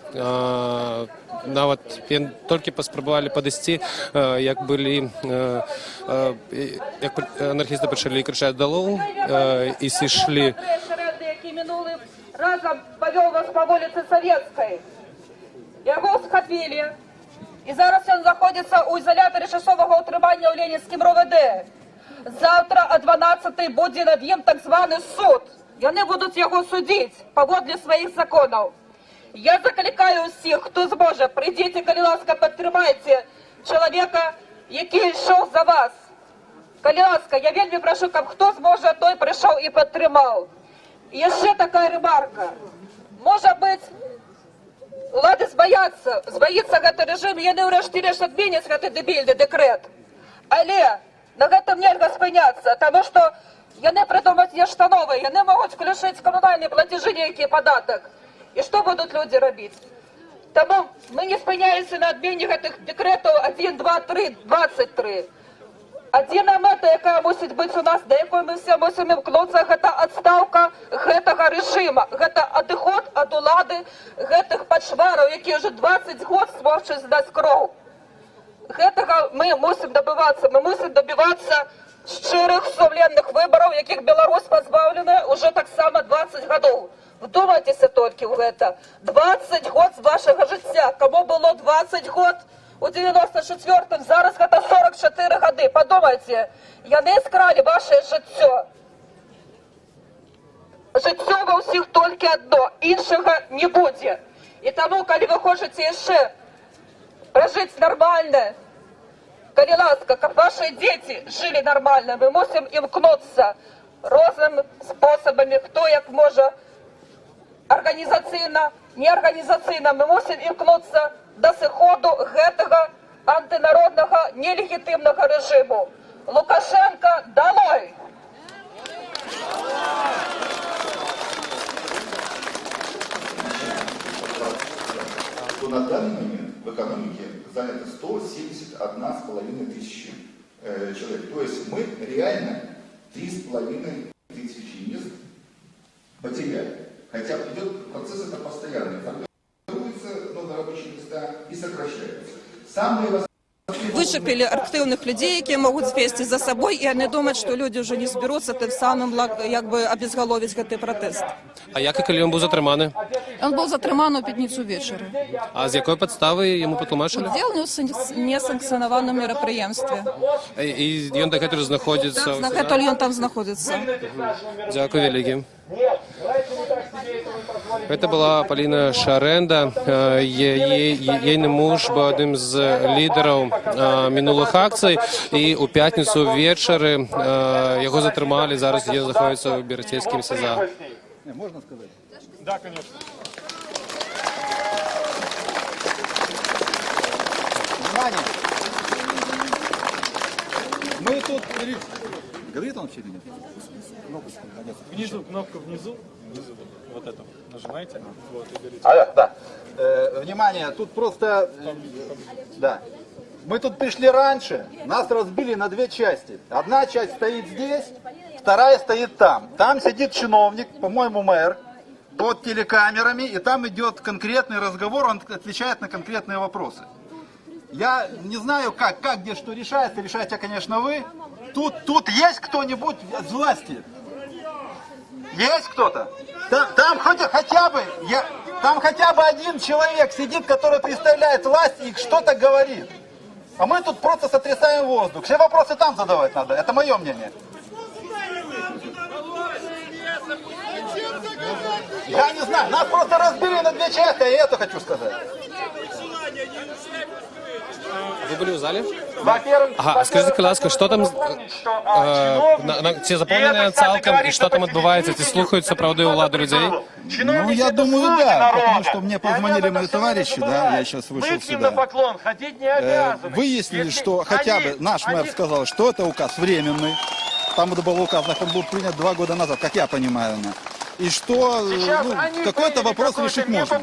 навіть тільки поспробували підійти, як анархісти почали кричати «Долу» і зійшли. Який минулим разом повел вас по вулиці Советській. Його схопили. І зараз він знаходиться у ізоляторі часового утримання у Ленінському РОВД. Завтра о 12-й буде над'їм так званий суд. Вони будуть його судити поводле своїх законів. Я закликаю всіх, хто зможе, прийдіть, коли ласка, підтримайте чоловіка, який йшов за вас. Коли ласка, я вельми прошу, щоб хто зможе, той прийшов і підтримав. І ще така ремарка. Може бути, влади збоїться цей режим, і вони врешті лиш відмінять цей дебільний декрет. Але на гэтым нельга спыняцца, тому што яны придумаць нешта новае, яны могуць включыць камунальныя платежы, нейкі падатак. І што будуць людзі рабіць? Тому ми не спиняємося на адмінні гэтых декретів 1, 2, 3, 23. Адзіная мэта, якая мусіць быць у нас, да якой мы все мусім імкнуцца, гэта адстаўка гэтага рэжыма, гэта адыход ад улады гэтых пачвараў, якія ўжо 20 год смокчуць з нас кроў. Гэтага мы мусім добівацца шчырых сумленных выбараў, якіх Беларусь пазбаўленая ўжо таксама 20 гадоў. Вдумайцеся толькі ў гэта. 20 год з вашага жыцця. Каму было 20 год? У 94-м, зараз гэта 44 гады. Подумайте, яны скралі ваше жыццё. Жыццё ва ўсіх толькі адно, іншага не будзе. І таму, калі вы хочаце яшчэ прожить нормально, калі ласка, каб ваши дети жили нормально, мы мусим імкнуцца рознымі способами, хто як можа, организацыйна, неорганизацыйна, мы мусим імкнуцца до сыходу гэтага антынароднага нелегітымнага рэжыму. Лукашенко долой! На данный момент в экономике занято 171,5 тысячи человек. То есть мы реально 3,5 тысячи мест потеряли. Хотя идет процесс это постоянный. Формируются новые рабочие места и сокращаются. Самые Вышипели активных людей, которые могут вести за собой, и они думают, что люди уже не зберуться, тем самым как бы обезголовить этот протест. А як і коли він був затриманий? Он был затриман у пятницу вечера. А з якої підстави йому потлумачили? Дело в несанкционованном мероприемстве. І він до цього знаходиться? Он там находится. Дякую велике. Это была Полина Шаренда. Ейный муж был одним из лидеров минулых акций. И у пятницу ввечері его затримали. Зараз він знаходиться у Берестейском СИЗО. Можно сказать? Да, конечно. Внимание! Мы тут... Говорит он вообще или нет? Внизу, кнопка внизу. Вот это. Нажимаете. Вот, и говорите. Да. Внимание, тут просто... Да. Мы тут пришли раньше, нас разбили на две части. Одна часть стоит здесь, вторая стоит там. Там сидит чиновник, по-моему, мэр, под телекамерами, и там идет конкретный разговор, он отвечает на конкретные вопросы. Я не знаю, как где что решается, решаете, конечно, вы. Тут есть кто-нибудь с власти? Есть кто-то? Там хотя бы один человек сидит, который представляет власть и что-то говорит. А мы тут просто сотрясаем воздух. Все вопросы там задавать надо, это мое мнение. Я не знаю, нас просто разбили на две части, я это хочу сказать. Ви були у залі? Ага, скажіть, будь ласка, що там, ці заповнення цілком, і що там відбувається, ці слухаються правди влади людей? Ну, я думаю, да, потому что мне позвонили мои товарищи, да, я сейчас вышел сюда. Выяснили, что хотя бы наш мэр сказал, что это указ временный, там был указ, он был принят 2 года назад, как я понимаю, и что какой-то вопрос решить можно.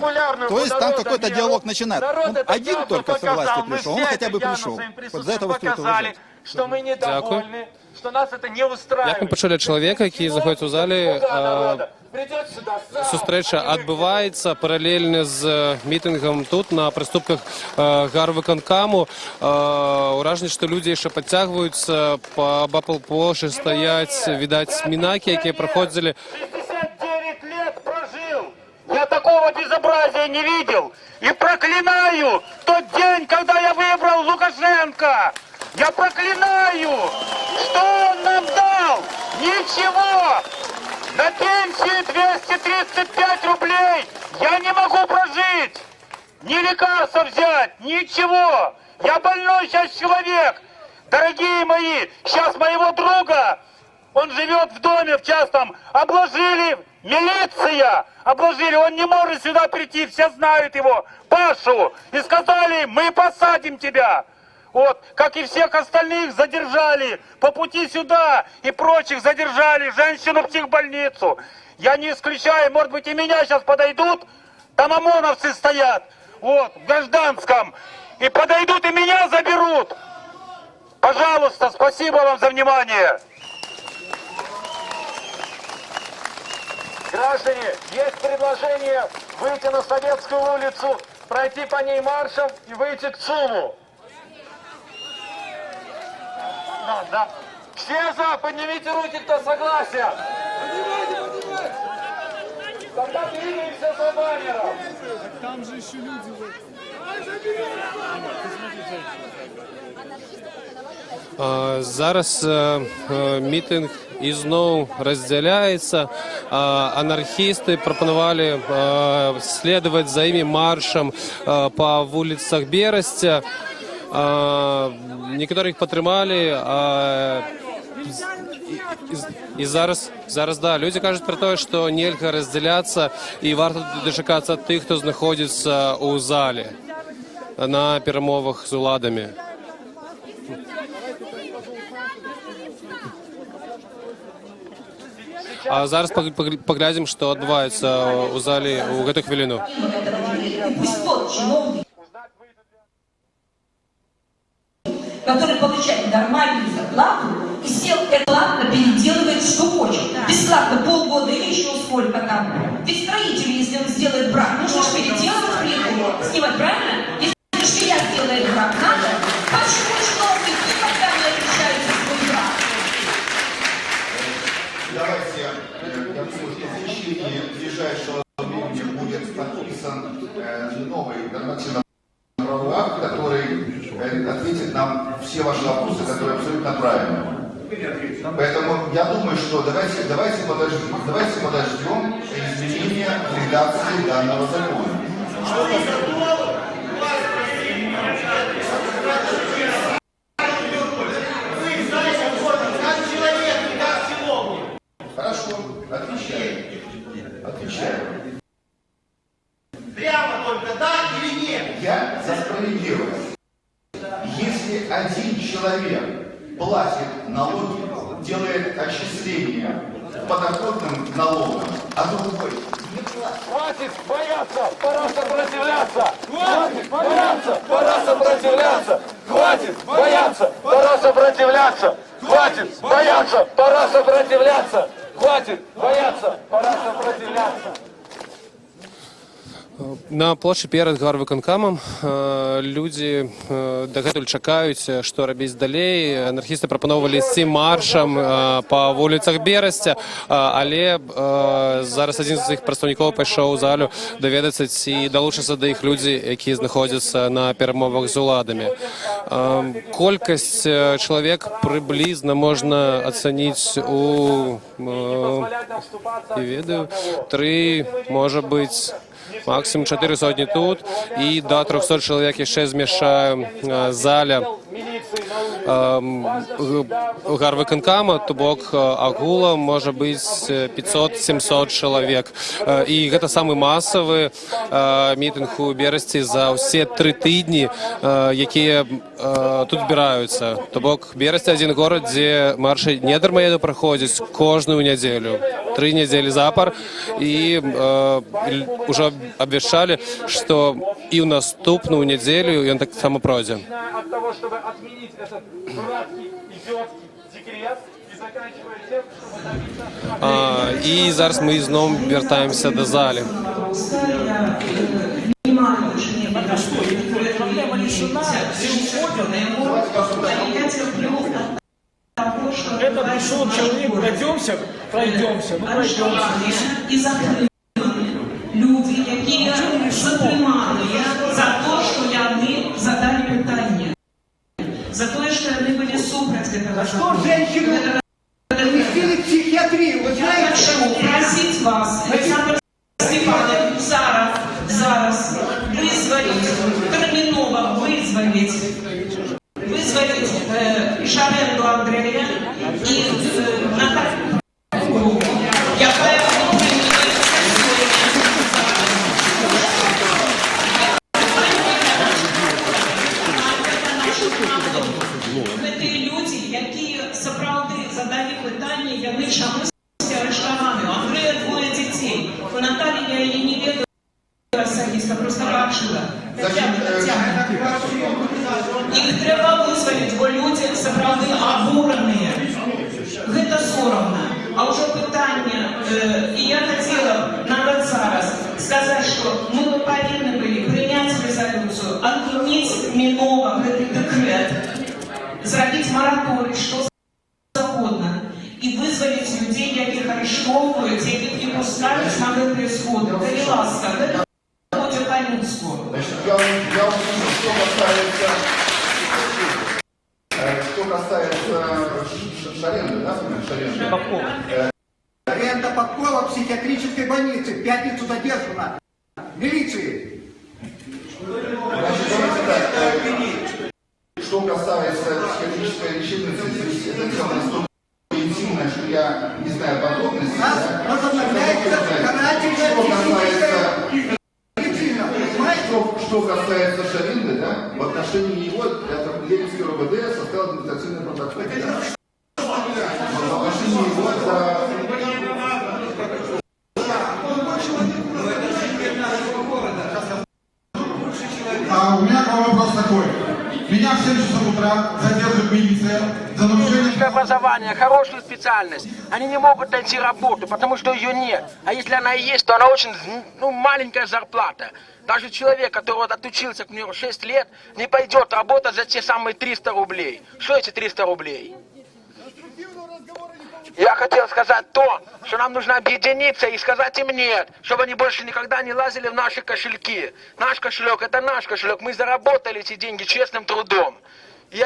То есть там какой-то диалог начинает. Он один только со власти пришел, он хотя бы пришел. Вот за это стоит уважать. Что мы недовольны, что нас это не устраивает. Як ми почули чоловіка, який знаходиться у залі, зустріча відбувається паралельно з мітингом тут, на приступках Гарвиконкаму. Ураження, що люди ще підтягуються, по Баплпоші стоять, видать, мінаки, які проходили. 59 лет прожил, я такого безобразия не видел. И проклинаю тот день, когда я выбрал Лукашенко. Я проклинаю, что он нам дал. Ничего. На пенсии 235 рублей я не могу прожить. Ни лекарства взять, ничего. Я больной сейчас человек. Дорогие мои, сейчас моего друга, он живет в доме в частном, обложили, милиция, обложили, он не может сюда прийти, все знают его, Пашу, и сказали, мы посадим тебя. Вот, как и всех остальных задержали по пути сюда, и прочих задержали, женщину в психбольницу. Я не исключаю, может быть, и меня сейчас подойдут, там ОМОНовцы стоят. вот, в Гражданском, и подойдут и меня заберут. Пожалуйста, спасибо вам за внимание. Граждане, есть предложение выйти на Советскую улицу, пройти по ней маршем и выйти к ЦУМу. Да. Все за, поднимите руки, кто согласен. Тогда двигаемся за баннером. Там же еще люди. Зараз мітинг ізноў раздзяляецца. Анархісты прапанавалі следаваць за імі маршам па вуліцах Берасця. Некаторых падтрымалі. І зараз да, людзі кажуць пра тое, што нельга раздзяляцца і варта дачакацца тых, хто знаходзіцца ў зале на перамовах з уладамі. А зараз паглядзім, што адбываецца ў зале ў гэтую хвіліну. Который получает нормальную зарплату и сел бесплатно переделывает, что хочет. Бесплатно полгода или еще сколько там. Ведь строитель, если он сделает брак, нужно же переделывать плитку, снимать, правильно? Если швея сделает брак, надо. Почему чиновник никогда не отвечает за свой брак? Давайте, я думаю, что в течение ближайшего времени будет подписан новый нормативно-правовой акт, который ответит нам все ваши вопросы, которые абсолютно правильные. Поэтому я думаю, что давайте подождем изменения в редакции данного закона. Хорошо, отвечаю. Прямо только да или нет? Я за справедливость. Если один человек платит налоги, делает отчисления подоходным налогам, а другой не платит. Хватит бояться, пора сопротивляться! Хватит бояться, пора сопротивляться! Хватит бояться, пора сопротивляться! Хватит бояться, пора сопротивляться! Хватит бояться, пора сопротивляться! На плошчы перад гарвыканкамам людзі дагэтуль чакаюць, што рабіць далей. Анархісты прапаноўвалі ісці маршам па вуліцах Берасця, але зараз адзін з іх прадстаўнікоў пайшоў у залю даведацца, ці далучацца да іх людзі, якія знаходзяцца на перамовах з уладамі. Колькасць чалавек прыблізна можна ацаніць у, не ведаю, 3, можа быць, максимум 4 сотні тут, і до 300 чоловік ще змішаю заля гарвыканкама, то бок агулам можа быць 500-700 чалавек. І гэта самы масавы мітынг у Берасці за ўсе 3 тыдні, якія тут збіраюцца. То бок Берасць адзін горад, дзе маршы не дармаеду праходзяць кожную нядзелю. 3 нядзелі запар, і ўжо обвешали, что и в наступную неделю он так само пройдет. От того, чтобы отменить этот дурацкий, идиотский декрет и заканчивая тем, чтобы добиться... И зараз мы снова вертаемся до зали. Это пришел человек, пройдемся. Люди, які затримали за те, що вони задали питання. За те, що вони були супротив этого закона. Что женщину поместили в психиатрию, вы знаете? Я хочу просить вас, Александр Степанович, зараз вызволить, терминово вызволить Шаренду Андрея и Наталью, яка люди, які справді задали питання, вони чомусь арештовані. я хотела на зараз сказать, что мы бы повинны были принять резолюцию, отменить миново этот декрет, сделать мораторий, что угодно, и вызволить людей, яких арештовывают, яких не пускают на эти исходы. Это ласка, это будет по-людски. Значит, я услышал, что касается Шаренды, да, Шаренды? Аренда Попкова в психиатрической больнице. В пятницу задержана. Милиции. Значит, давайте так. Что касается психиатрической лечебницы, здесь это дело настолько интимное, что я не знаю подробностей. Нас возобновляется карательная что касается Шаренды, да, в отношении его Ленинский РОВД составил административный протокол. В отношении его у меня к вам вопрос такой. Меня в 7 часов утра задержит милиция за нарушение... Образование, хорошую специальность. Они не могут найти работу, потому что ее нет. А если она и есть, то она очень маленькая зарплата. Даже человек, который отучился, к примеру, 6 лет, не пойдет работать за те самые 300 рублей. Что эти 300 рублей? Я хотел сказать то, что нам нужно объединиться и сказать им нет, чтобы они больше никогда не лазили в наши кошельки. Наш кошелек — это наш кошелек. Мы заработали эти деньги честным трудом. И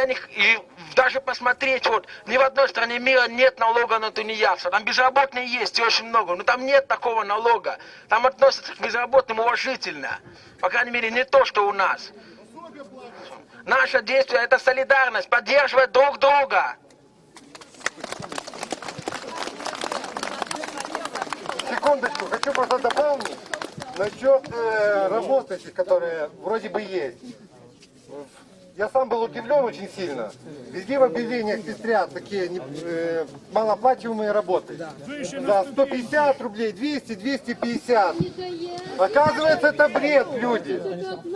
даже посмотреть, вот, ни в одной стране мира нет налога на тунеядство. Там безработные есть и очень много, но там нет такого налога. Там относятся к безработным уважительно. По крайней мере, не то, что у нас. Наше действие — это солидарность, поддерживать друг друга. Секундочку, хочу просто дополнить насчет работающих, которые вроде бы есть. Я сам был удивлен очень сильно. Везде в объявлениях пестрят такие малооплачиваемые работы. За 150 рублей, 200, 250. Оказывается, это бред, люди.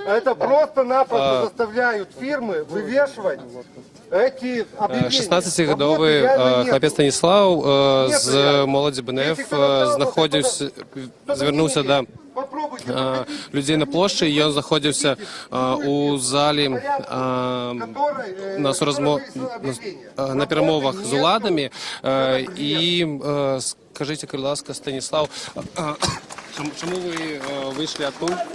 Это просто-напросто заставляют фирмы вывешивать эти объявления. 16-годовий хлопець Станіслав з молоді БНФ звернувся до людей на площі, і він знаходився у залі на перемовах з уладами. І скажіть, будь ласка, Станіслав, чому ви вийшли оттуда?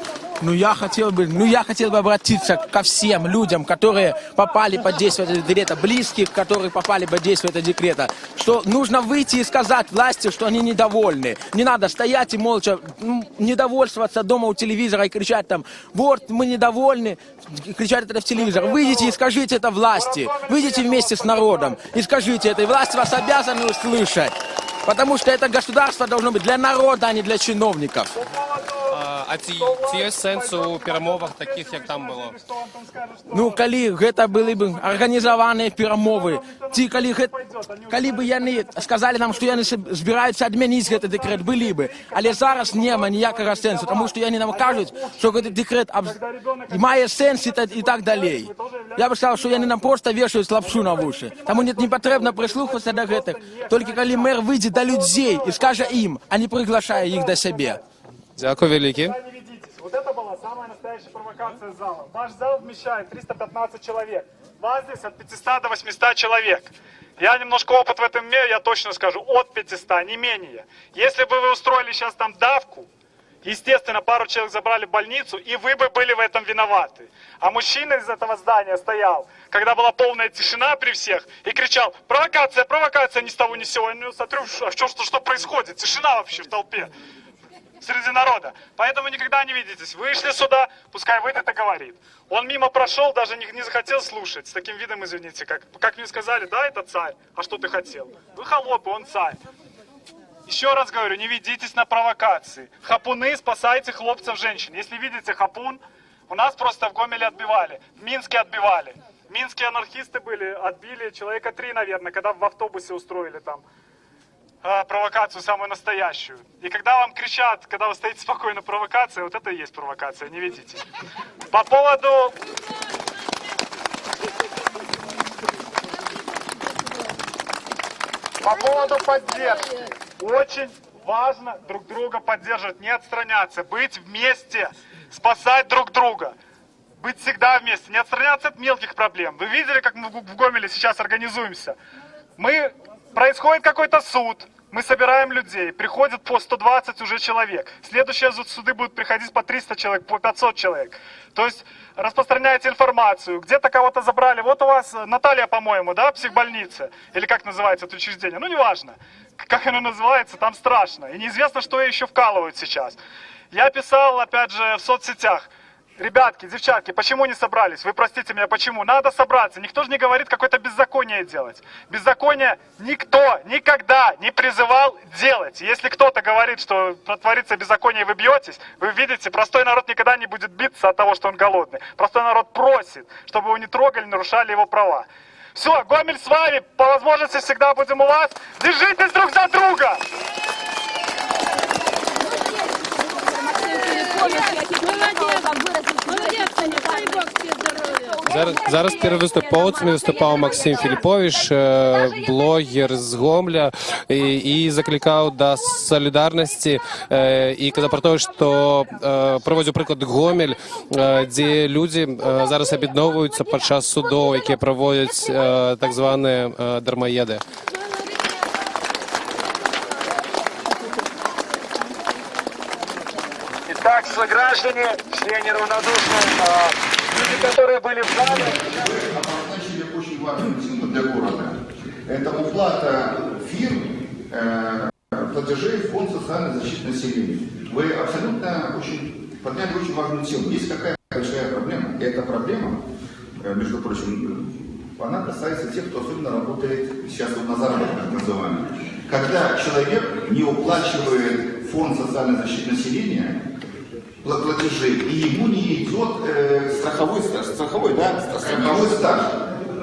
Я хотел бы обратиться ко всем людям, которые попали под действие этого декрета, близких, которые попали под действие этого декрета, что нужно выйти и сказать власти, что они недовольны. Не надо стоять и молча недовольствоваться дома у телевизора и кричать там: вот, мы недовольны, кричать это в телевизор. Выйдите и скажите это власти. Выйдите вместе с народом и скажите это. И власти вас обязаны услышать. Потому что это государство должно быть для народа, а не для чиновников. А ці є сенс у перемовах таких, як там було? Коли гэта были бы организованные перемовы, коли бы яны сказали нам, что яны збираюцца адмяніць гэты дэкрэт, былі бы. Але зараз няма ніякага сэнсу, потому что яны нам кажуць, что гэты дэкрэт мае сэнс и так далей. Я бы сказал, что яны нам просто вешаюць лапшу на вушы. Таму не патрэбна прыслухацца да гэтых. Толькі калі мэр выйдзе да людзей и скажа им, а не приглашая их до себе. Дякую велике. Вот это была самая настоящая провокация зала. Ваш зал вмещает 315 человек. Вас здесь от 500 до 800 человек. Я немножко опыт в этом имею, я точно скажу, от 500, не менее. Если бы вы устроили сейчас там давку, естественно, пару человек забрали в больницу, и вы бы были в этом виноваты. А мужчина из этого здания стоял, когда была полная тишина при всех, и кричал: провокация, провокация, ни с того ни с сего. Я смотрю, что происходит, тишина вообще в толпе. Среди народа. Поэтому никогда не видитесь. Вышли сюда, пускай выйдет и говорит. Он мимо прошел, даже не захотел слушать. С таким видом, извините, как мне сказали: да, это царь. А что ты хотел? Вы холопы, он царь. Еще раз говорю, не ведитесь на провокации. Хапуны, спасайте хлопцев, женщин. Если видите хапун, у нас просто в Гомеле отбивали. В Минске отбивали. Минские анархисты были, отбили человека 3, наверное, когда в автобусе устроили там провокацию самую настоящую. И когда вам кричат, когда вы стоите спокойно, провокация, вот это и есть провокация, не ведите. По поводу поддержки. важно друг друга поддерживать, не отстраняться, быть вместе, спасать друг друга. Быть всегда вместе, не отстраняться от мелких проблем. Вы видели, как мы в Гомеле сейчас организуемся? Происходит какой-то суд, мы собираем людей, приходит по 120 уже человек. Следующие суды будут приходить по 300 человек, по 500 человек. То есть распространяете информацию, где-то кого-то забрали. Вот у вас Наталья, по-моему, да, психбольница? Или как называется это учреждение? Ну, неважно, как оно называется, там страшно. И неизвестно, что еще вкалывают сейчас. Я писал, опять же, в соцсетях. Ребятки, девчатки, почему не собрались? Вы простите меня, почему? Надо собраться. Никто же не говорит какое-то беззаконие делать. Беззаконие никто никогда не призывал делать. Если кто-то говорит, что творится беззаконие и вы бьетесь, вы видите, простой народ никогда не будет биться от того, что он голодный. Простой народ просит, чтобы его не трогали, нарушали его права. Все, Гомель с вами, по возможности всегда будем у вас. Держитесь друг за друга! Зараз перший виступоўцамі выступаў Максим Філіпович, блогер з Гомля, і заклікаў да салідарнасці і казаў пра тое, што прыводзіў прыклад Гомель, дзе людзі зараз аб'ядноўваюцца падчас судоў, якія праводзяць так званыя дармаеды. Итак, сограждане, все неравнодушные, люди, которые были в зале. Вы обозначили очень важную тему для города. Это уплата фирм платежей в фонд социальной защиты населения. Вы абсолютно подняли очень важную тему. Есть какая большая проблема. И эта проблема, между прочим, она касается тех, кто особенно работает сейчас на заработках, так называемых. Когда человек не уплачивает фонд социальной защиты населения платежи, и ему не идет страховой стаж.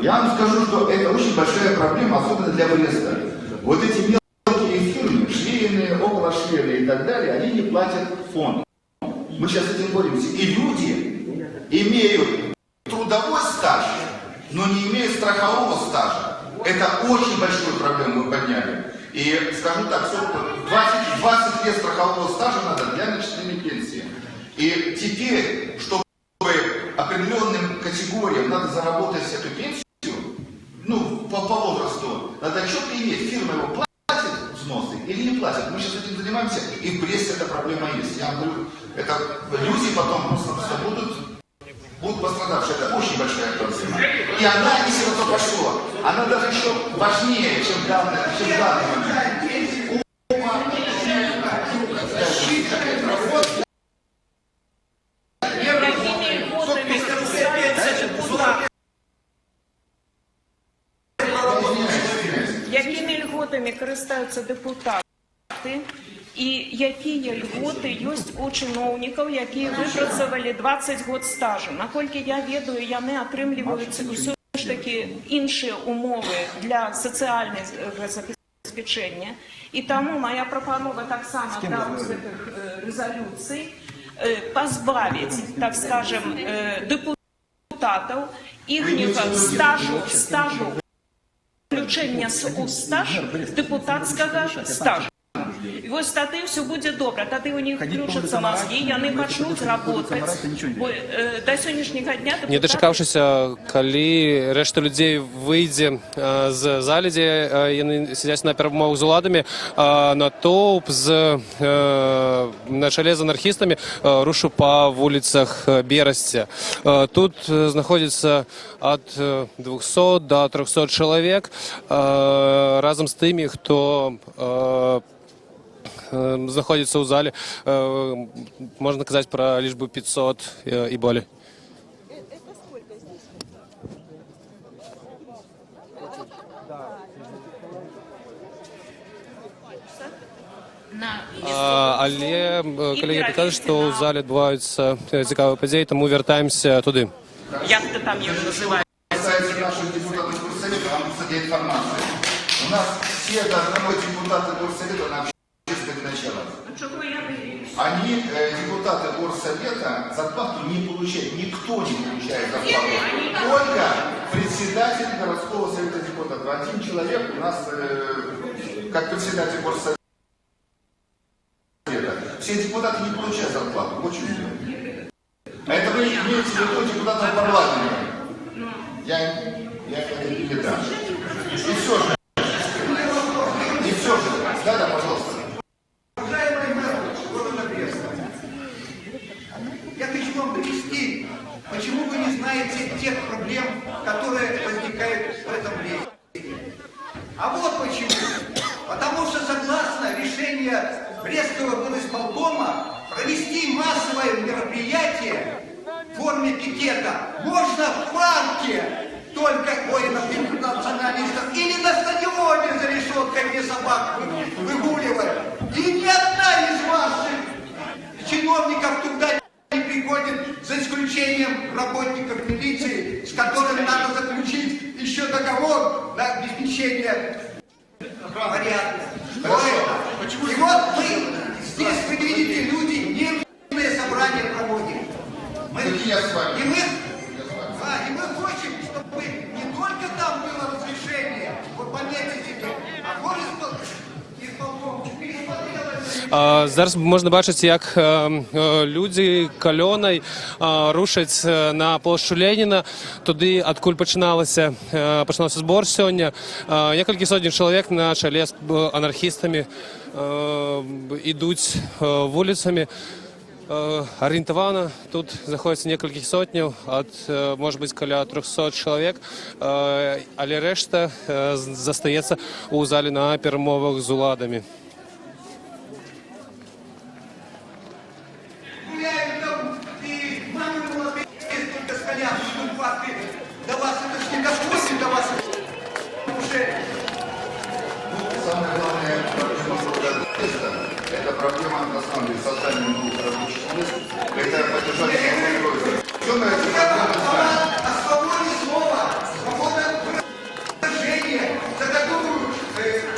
Я вам скажу, что это очень большая проблема, особенно для выезда. Вот эти мелкие фирмы, швейные, околошвейные и так далее, они не платят фонд. Мы сейчас с этим боремся. И люди имеют трудовой стаж, но не имеют страхового стажа. Это очень большую проблему мы подняли. И скажу так, 20 лет страхового стажа надо для начисления пенсии. И теперь, чтобы определенным категориям надо заработать эту пенсию, по возрасту, надо четко иметь, фирма его платит взносы или не платит. Мы сейчас этим занимаемся, и в Бресте эта проблема есть. Я вам говорю, это люди потом просто будут пострадавшие. Это очень большая проблема. И она, если на то пошло, она даже еще важнее, чем главный момент. Якими льготами користаються депутати і які льготи є у чиновників, які випрацювали 20 років стажу. Наскільки я ведаю, вони отримують все ж таки інші умови для соціального забезпечення. І тому моя пропанова так само для цих резолюцій позбавити, так скажем, депутатів їхнього стажу, включення у стаж депутатського стажу. І ось тоді все буде добре, тоді у них включаться мозги, і вони почнуть працювати. До сьогоднішнього дня депутати... Не дачакаўшыся, калі рэшта людзей выйдзе з залі, дзе яны сядзяць на перамовах з уладамі, натоўп на чале з анархістамі рушу па вуліцах Берасця. Тут знаходзіцца ад 200 до 300 чалавек разам з тымі, хто знаходзіцца ў зале, можна казаць пра лічбу 500 і болей. Але калегі паказваюць, што ў зале адбываюцца цікавыя падзеі, таму вяртаемся туды. Як ты там їх називаєш? Касается наших депутатов горсовета, вам кстати информация. У нас все должны депутаты горсовета на общественных началах. Они, депутаты горсовета, зарплату не получают, никто не получает зарплату. Только председатель городского совета депутатов. Один человек у нас, как председатель горсовета, все депутаты не получают зарплату. Вот что дело. А это вы имеете в виду депутатов парламента. Я это не дам. И все же. И все же. Да, пожалуйста. Уважаемый мэр города Бреста, я хочу вам довести, почему вы не знаете тех проблем, которые возникают в этом Бресте. А вот почему. Потому что согласно решению Брестского горисполкома провести массовое мероприятие в форме пикета можно в парке только воинов-интернационалистов или на стадионе за решеткой, где собак выгуливают. И ни одна из ваших чиновников туда не приходит, за исключением работников милиции, с которыми надо заключить еще договор на обеспечение порядка. И вот мы здесь, вы видите, люди мирные собрания проводим. И мы хотим, чтобы не только там было разрешение, вот пометьте себе, а горисполком пересмотрел. Зараз можна бачити, як люди кольонай рушать на площу Леніна, туди, откуль починався збор сьогодні. Некілька сотень чоловік на чолі з анархістами йдуть вулицями. Орієнтовано тут знаходиться некілька сотень, може бути, каля 300 чоловік, але решта застається у залі на перемовах з уладами. Самая главная проблема города Бреста – это проблема, на самом деле, создания новых рабочих мест, это поддержание свободы. Все мы эти проблемы знаем. О свободе слова, свобода выражения, за которую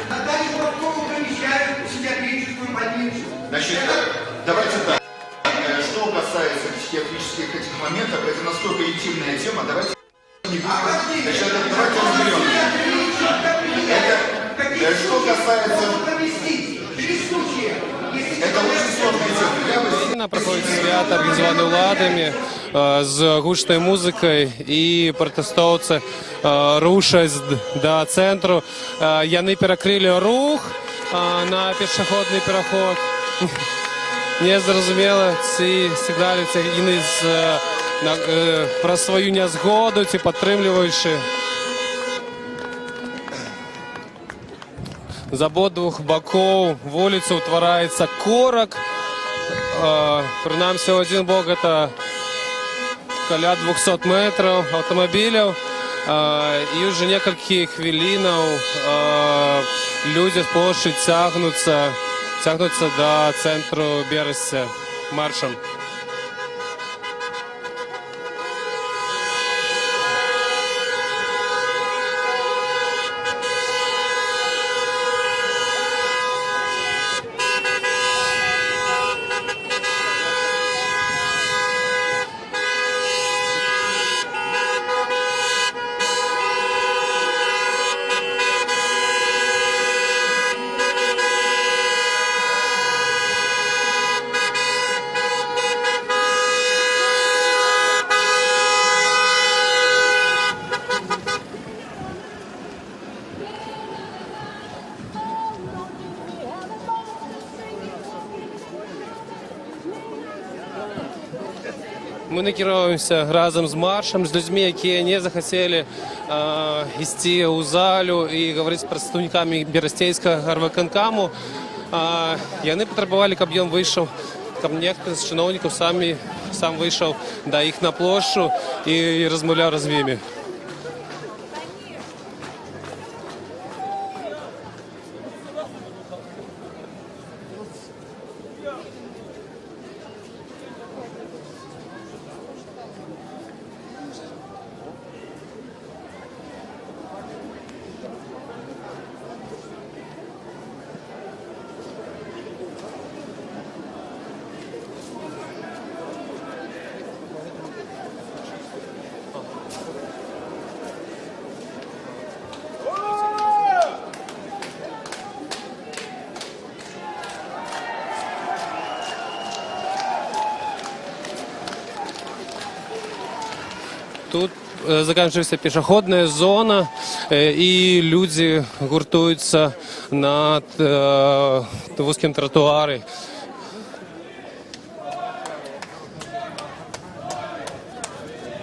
Наталью Попкову помещают в психиатрическую больницу. Значит, давайте так. Что касается психиатрических этих моментов, это настолько интимная тема, давайте не будем. Значит, давайте разберемся. Что касается... Это очень сложная тема. Проходить свято, організоване владами, з гучною музикою, і протестовці рушать до центру. Яны перекрили рух на пішохідний переход. Незрозуміло, ці сигналять про свою незгоду, ці підтримуючи. З обох боків вулицю утворається корок. Принаймні, один бок – це каля 200 метрів автомобілів. І вже кілька хвилин люди з площі тягнуться до центру Берестя маршем. Ми накіруємося разом з маршем, з людьми, які не захотіли йти у залю і говорити з представниками Берестейського горвиконкому. Вони потребували, щоб він вийшов, щоб ніхто з чиновників сам вийшов до їх на площу і розмовляв з ними. Тут заканчивается пешеходная зона, и люди гуртуются на узком тротуаре.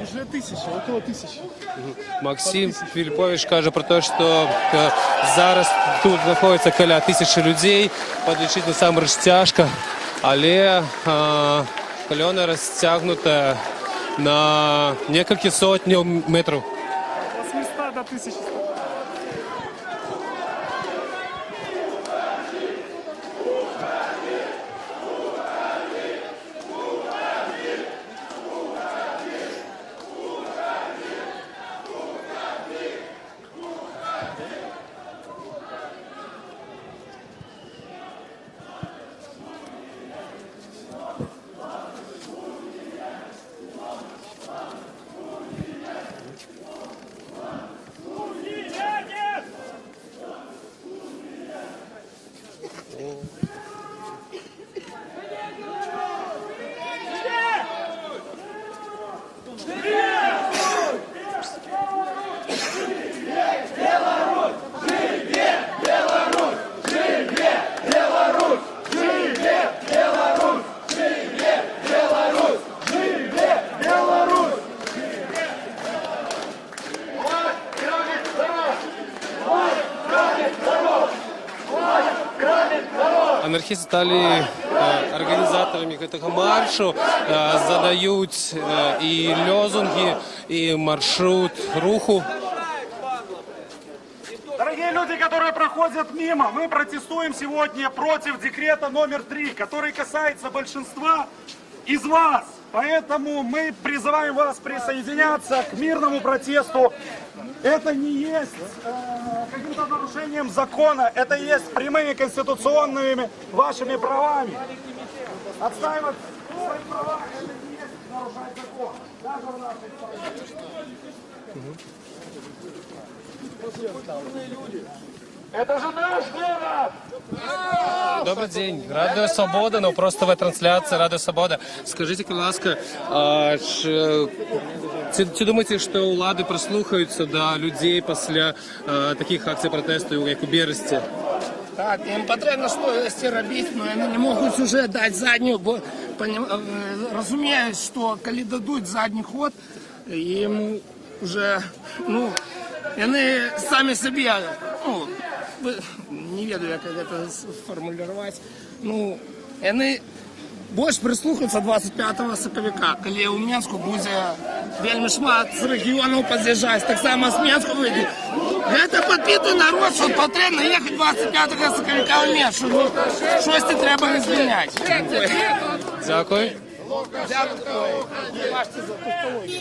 Уже около 1000. Максим Філіпович каже про те, що зараз тут знаходиться каля 1000 людей, підлічити не сам розтяжка, але колона розтягнута на кілька сотень метрів. От 800 до 1000. Анархисты стали организаторами этого марша, задают и лозунги, и маршрут руху. Дорогие люди, которые проходят мимо, мы протестуем сегодня против декрета номер 3, который касается большинства из вас. Поэтому мы призываем вас присоединяться к мирному протесту. Это не есть каким-то нарушением закона, это есть прямыми конституционными вашими правами. Отстаивать свои права — это не есть нарушать закон. Даже в нашей стране. Это же наш город! Добрий день, Радіо Свобода, ну просто в трансляції Радіо Свобода. Скажіть, будь ласка, чи думаєте, що влади прислухаються до людей після таких акцій протесту, як у Бересті? Так, їм потрібно щось робити, але вони не можуть вже дати задню, бо розуміють, що коли дадуть задній ход, їм вже, вони самі собі, не ведаю, як це сформулювати, вони більше прислухаються 25 соковика, коли у Мінську буде вельми шмат з регіону під'їжджати, так само з Мінську вийде. Це підпитий народ, що потрібно їхати 25 соковика в Мінськ, щось треба не звільняти. Дякую. Дякую. Бачите за технологію.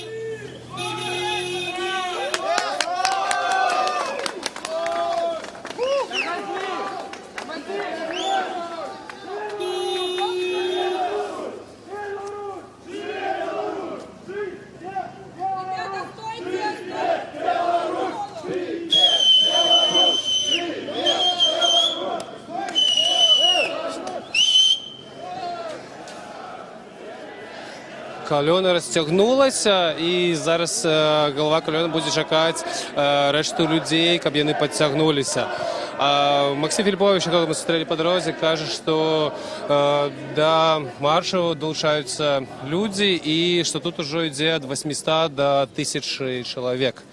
Колона розтягнулася, і зараз голова колони буде чекати решту людей, щоб вони підтягнулися. Максим Філіпович, коли ми зустріли по дорозі, каже, що до маршу долучаються люди, і що тут вже йде від 800 до 1000 чоловік.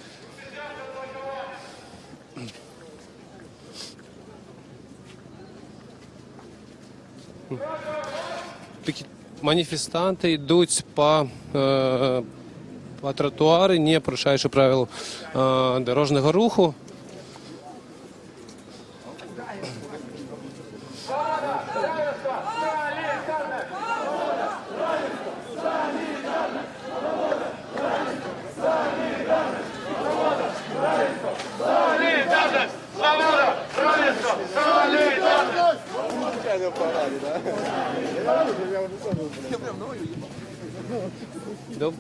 Маніфестанти йдуть по тротуару, не порушаючи правил дорожнього руху.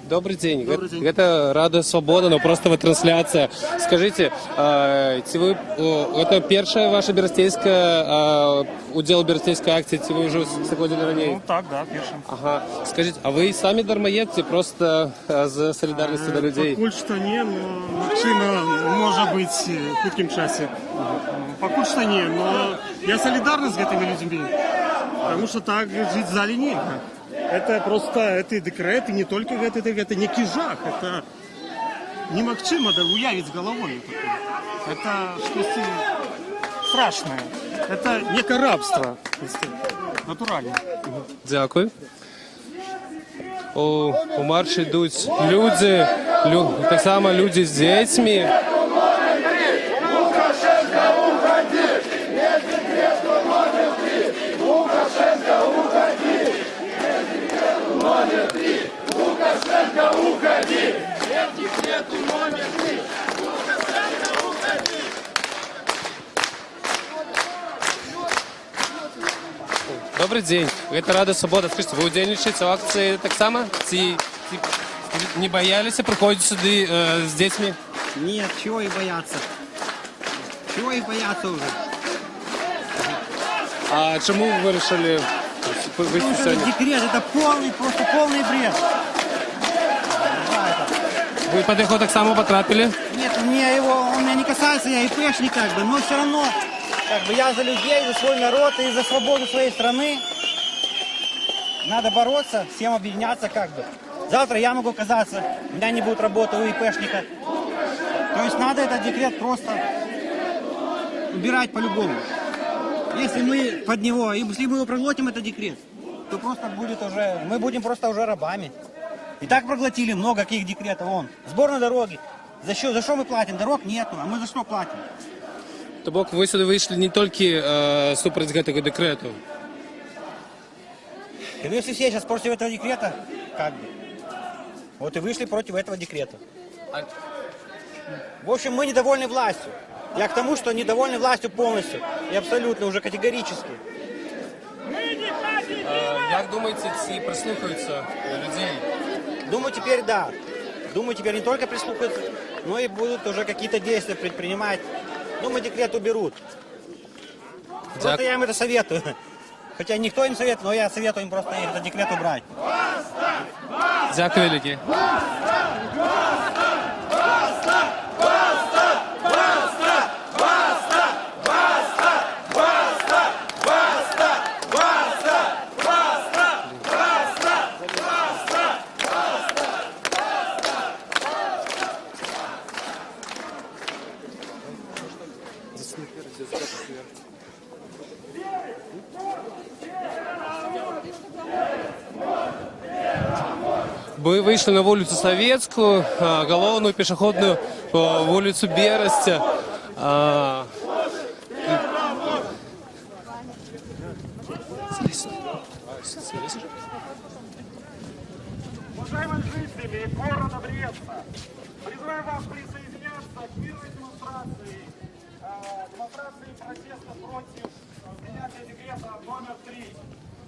Добрый день. Это Рада Свобода, но просто трансляция. Скажите, это первая ваша берестейская, удел берестейской акции, вы уже заходили ранее? Ну так, да, первым. Ага. Скажите, а вы сами дармоедцы, просто за солидарность до людей? Поки що ні, но Максима може бути в хуткім часі. Поки що ні, но я солидарен з этими людьми, потому что так жить в зале нельзя. Это просто, это декрет, и не только это не кижах, это немагчимо да уявить с головой. Это что-то страшное, это некое рабство, натурально. Дякую. У марші йдуть люди, так само люди з дітьми. Добрый день. Это Рада Свобода. Скажите, вы удельничаете в акции так само? Не боялись приходить сюда с детьми? Нет, чего и бояться. Чего и бояться уже. А чему вы решили выйти сегодня? Декрет, это просто полный бред. Вы под его так само потрапили? Нет, он меня не касается, я ИПшник но все равно, я за людей, за свой народ и за свободу своей страны. Надо бороться, всем объединяться Завтра я могу оказаться, у меня не будет работы у ИПшника. То есть надо этот декрет просто убирать по-любому. Если мы под него, если мы его проглотим, этот декрет, то просто мы будем просто уже рабами. И так проглотили много каких декретов. Сбор на дороги. За что мы платим? Дорог нету, а мы за что платим? То бок вы сюда вышли не только супротив этого декрета. Ну если все сейчас против этого декрета, Вот и вышли против этого декрета. В общем, мы недовольны властью. Я к тому, что недовольны властью полностью. И абсолютно, уже категорически. Как думаете, ці прислухаються людей? Думаю, теперь да. Думаю, теперь не только прислухаются, но и будут уже какие-то действия предпринимать. Думаю, декрет уберут. Просто я им это советую. Хотя никто им советует, но я советую им просто этот декрет убрать. Дякую велике. Мы вышли на улицу Советскую, головную пешеходную улицу Берестя. Уважаемые жители города Бреста, призываю вас присоединяться к мирной демонстрации протеста против принятия декрета номер 3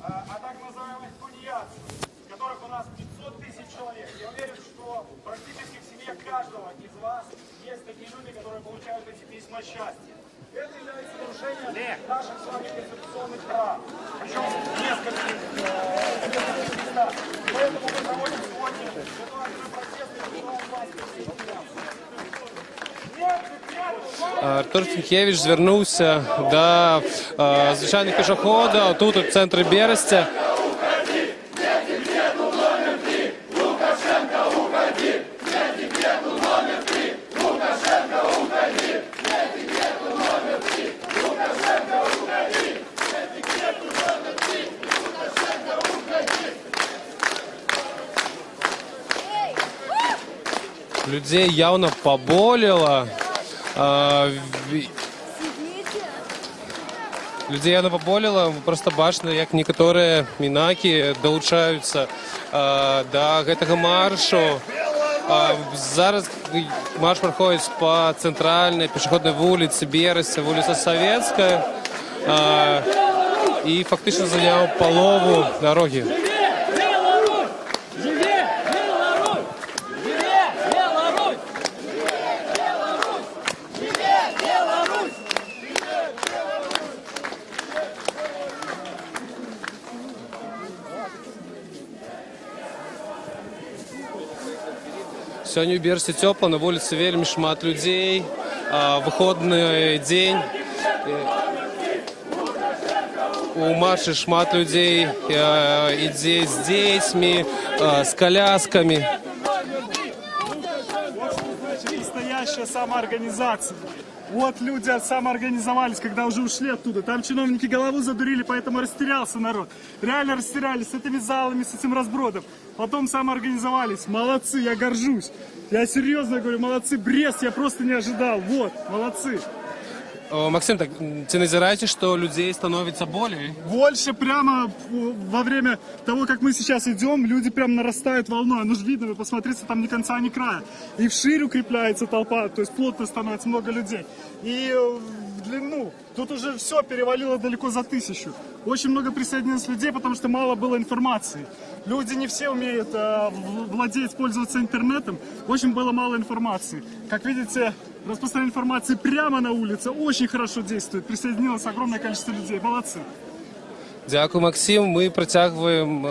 о так называемых тунеядцах, которых у нас 500 тысяч человек. Я уверен, что практически в семье каждого из вас есть такие люди, которые получают эти письма счастья. Это является нарушением наших с вами конституционных прав. Причем в нескольких местах. Поэтому мы проводим сегодня эту акцию протеста и призываем вас присоединяться. Артур Сінкевич звернувся до звичайних пішоходів тут у центрі Берестя. Людей явно поболело. Людей явно поболело, просто бачно, як некоторые мінаки долучаються до гэтага маршу. Зараз марш проходит по центральной пешеходной улице Берестя, улица Советская, и фактично занял половину дороги. Живее! Сёння ў Берсці цёпла, на вуліцы вельмі шмат людзей. Выходны дзень. У маршы шмат людзей ідзе з дзецьмі, з колясками. Настоящая самоорганизация. Вот люди самоорганизовались, когда уже ушли оттуда. Там чиновники голову задурили, поэтому растерялся народ. Реально растерялись с этими залами, с этим разбродом. Потом самоорганизовались. Молодцы, я горжусь. Я серьезно говорю, молодцы. Брест я просто не ожидал. Вот, молодцы. Максим, так ці назіраєте, что людей становится более? Больше прямо во время того, как мы сейчас идем, люди прям нарастают волной. Ну же видно, вы посмотрите, там ни конца, ни края. И вширь укрепляется толпа, то есть плотно становится много людей. И в длину тут уже все перевалило далеко за 1000. Очень много присоединилось людей, потому что мало было информации. Люди не все умеют владеть, пользоваться интернетом. Очень было мало информации. Как видите, распространение информации прямо на улице очень хорошо действует. Присоединилось огромное количество людей. Молодцы. Дякую, Максим. Мы працягваем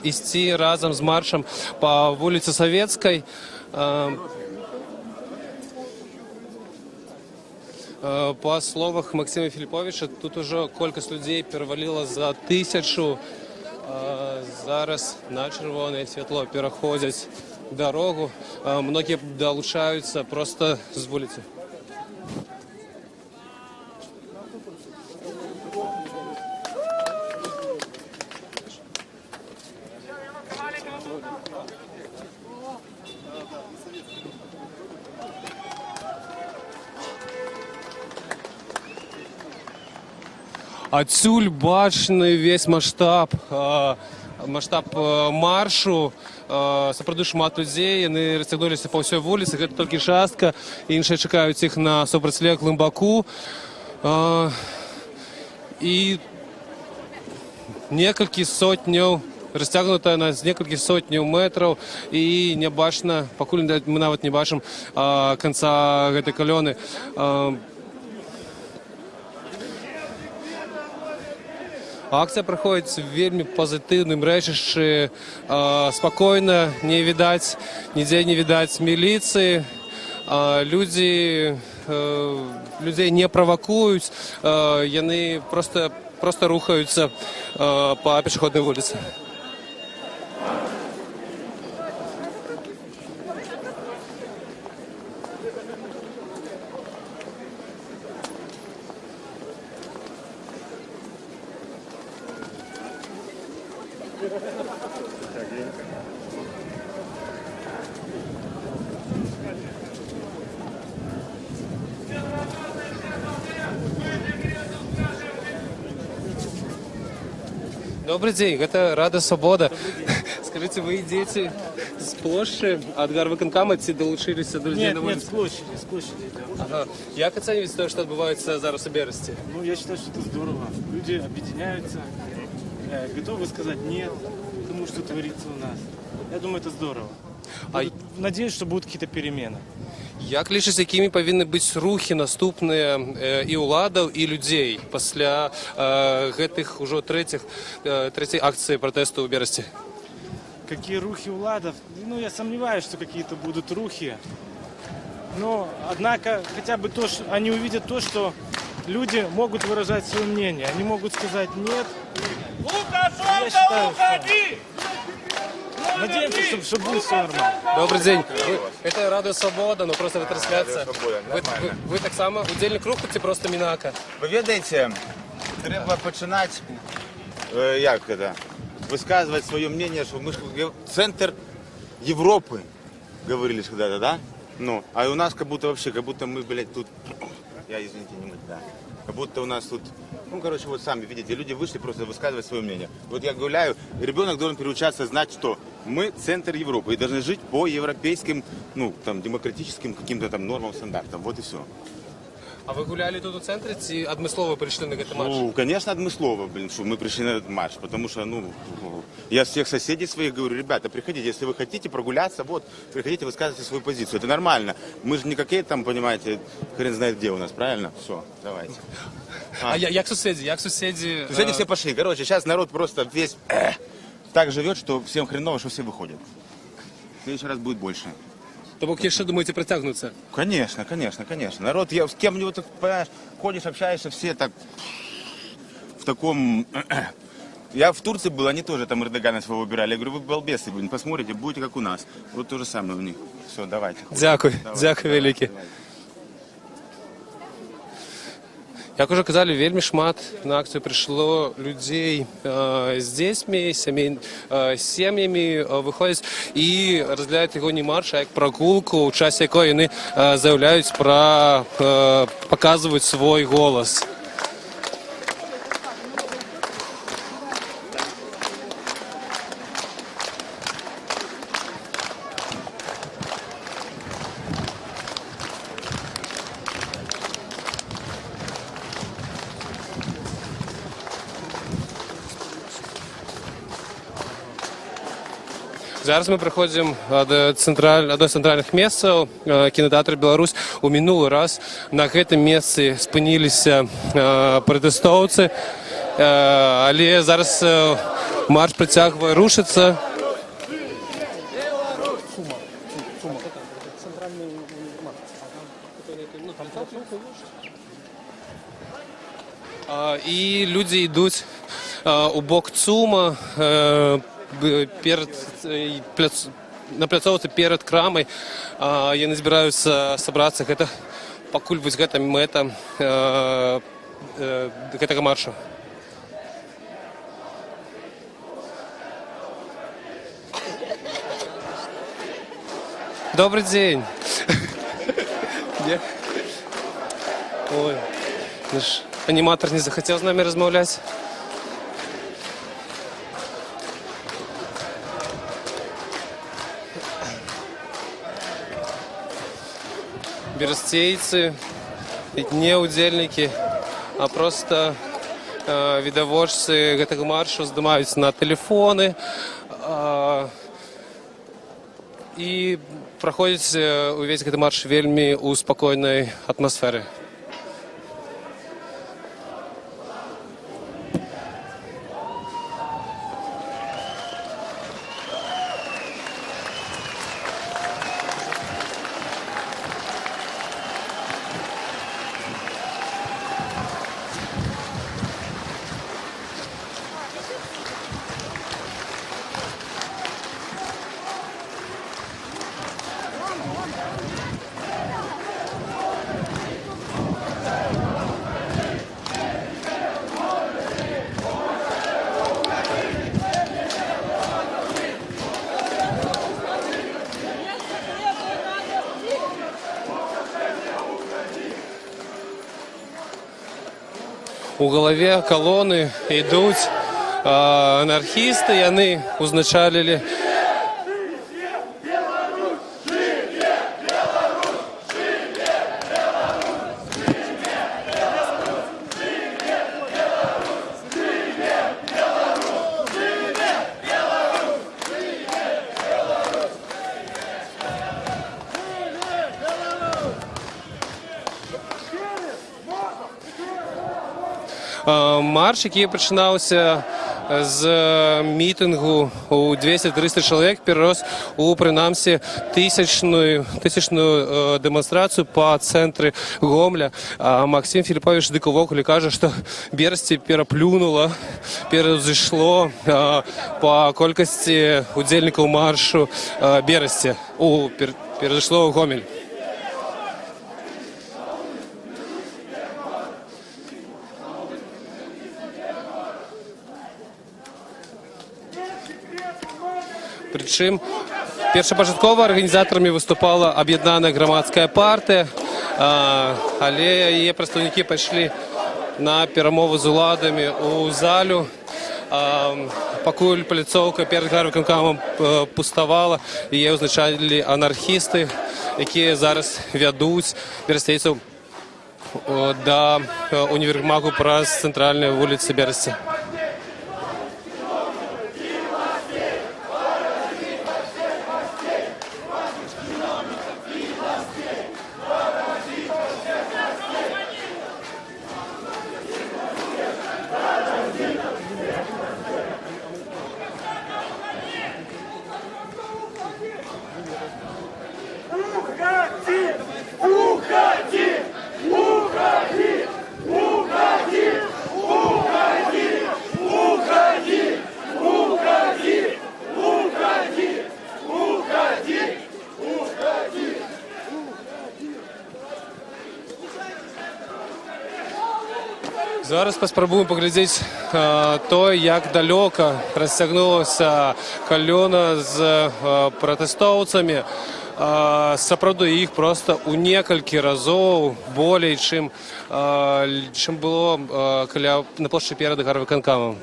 ісці разом з маршем по вулице Советской. По словах Максима Філіповича, тут уже колькасць людей пераваліла за 1000. Зараз на чырвонае святло пераходзяць дорогу. Многие долучаются просто с улицы. Адсюль бачны весь масштаб маршу. Сапраўды шмат людзей, яны расцягнуліся па ўсёй вуліцы, гэта толькі частка, іншыя чакаюць іх на супрацьлеглым баку. І некалькі сотняў, расцягнутая на некалькі сотняў метраў, і не бачна, пакуль мы нават не бачым канца гэтай калёны. Акцыя праходзіць вельмі пазітыўным рэчышчы, спакойна, не відаць, нідзе не відаць міліцыі, людзей не правакуюць, яны просто рухаюцца па пешаходнай вуліцы. Добрый день, это Рада Свобода. Скажите, вы идете с площади от гарвыканкама ці долучилися до людей на улице? Нет, с площади. Да. Ага. Як оцениваете то, что отбывается зараз у Бересте? Ну, я считаю, что это здорово. Люди объединяются, готовы сказать нет тому, что творится у нас. Я думаю, это здорово. Надеюсь, что будут какие-то перемены. Як лічыць, якімі павінны быць рухі наступныя і ўладаў, і людзей пасля гэтых ужо трэцяй акцыі пратэсту ў Берасці? Какие рухи уладов? Ну, я сомневаюсь, что какие-то будут рухи. Но, однако, хотя бы то, что они увидят то, что люди могут выражать свое мнение. Они могут сказать нет. Я считаю, что... Надеемся, что будет все нормально. Добрый день. Это Радио Свобода, но просто ретрансляция. Ви так само удільник руху чи просто Мінака? Ви ведаєте, треба починати, высказывать свое мнение, что мы центр Европы, говорили когда-то, да? Ну, а у нас как будто мы, блядь, тут, извините, не мы, да. Как будто у нас тут, вот сами видите, люди вышли просто высказывать свое мнение. Вот я гуляю, ребенок должен приучаться знать, что мы центр Европы и должны жить по европейским, демократическим каким-то там нормам, стандартам. Вот и все. А вы гуляли тут у центре, ці адмыслова пришли на этот марш? Ну, конечно, адмыслова, что мы пришли на этот марш, потому что, я всех соседей своих говорю, ребята, приходите, если вы хотите прогуляться, приходите, высказывайте свою позицию, это нормально. Мы же не какие там, понимаете, хрен знает где у нас, правильно? Все, давайте. Як суседи? Суседи все пошли, сейчас народ просто весь так живет, что всем хреново, что все выходят. В следующий раз будет больше. То поки ще думаєте притягнуться? Конечно, конечно, конечно. Народ, я с кем-нибудь, понимаешь, ходишь, общаешься, все так в таком... Я в Турции был, они тоже там Эрдогана своего выбирали. Я говорю, вы балбесы, блин, посмотрите, будете как у нас. Вот то же самое у них. Все, давайте. Дякую, дякую велике. Як уже казали, вельмі шмат на акцію прийшло людей з дзецьмі, сім'ями виходять і розглядають його не марш, а як прогулку, у часі якої вони заявляють про, показують свій голос. Зараз ми приходимо до одного з центральних месцаў кінотэатр Беларусь. У мінулы раз на гэтым месцы спыніліся пратэстоўцы, але зараз марш працягвае рушыцца. І людзі ідуць у бок ЦУМа, на пляцоўцы перад крамай. Яны збіраюцца сабрацца, гэта пакуль вось гэта мэта гэтага маршу. Добрый день. Ой, наш аніматор не захацеў з намі размаўляць. Берестейцы, не удзельнікі, а просто відавочцы гэтага маршу здымаюць на тэлефоны і праходзіць увесь гэты марш вельмі ў спакойнай атмасферы. У галаве калоны ідуць анархісты, яны узначалілі марш, який пачынаўся з мітынгу у 200-300 чалавек, перарос у прынамсі тысячную дэманстрацыю па цэнтры Гомля. Максим Філіпович дык увогуле кажа, што Берасці пераплюнула, пераўзышло па колькасці удзельнікаў маршу Берасці, перайшло ў Гомель. Прычым першапачаткова арганізатарамі выступала аб'яднаная грамадская партыя, але яе прадстаўнікі пайшлі на перамовы з уладамі ў залю. Пакуль паляцоўка перад гарвыканкамам пуставала, яе ўзначалілі анархісты, якія зараз вядуць берасцейцаў да універмагу праз цэнтральныя вуліцы Берасці. Зараз паспрабуем паглядзець то, як далёка расцягнулася калёна з пратэстоўцамі. Сапраўды іх проста ў некалькі разоў болей, чым было на плошчы перад гарвыканкамам.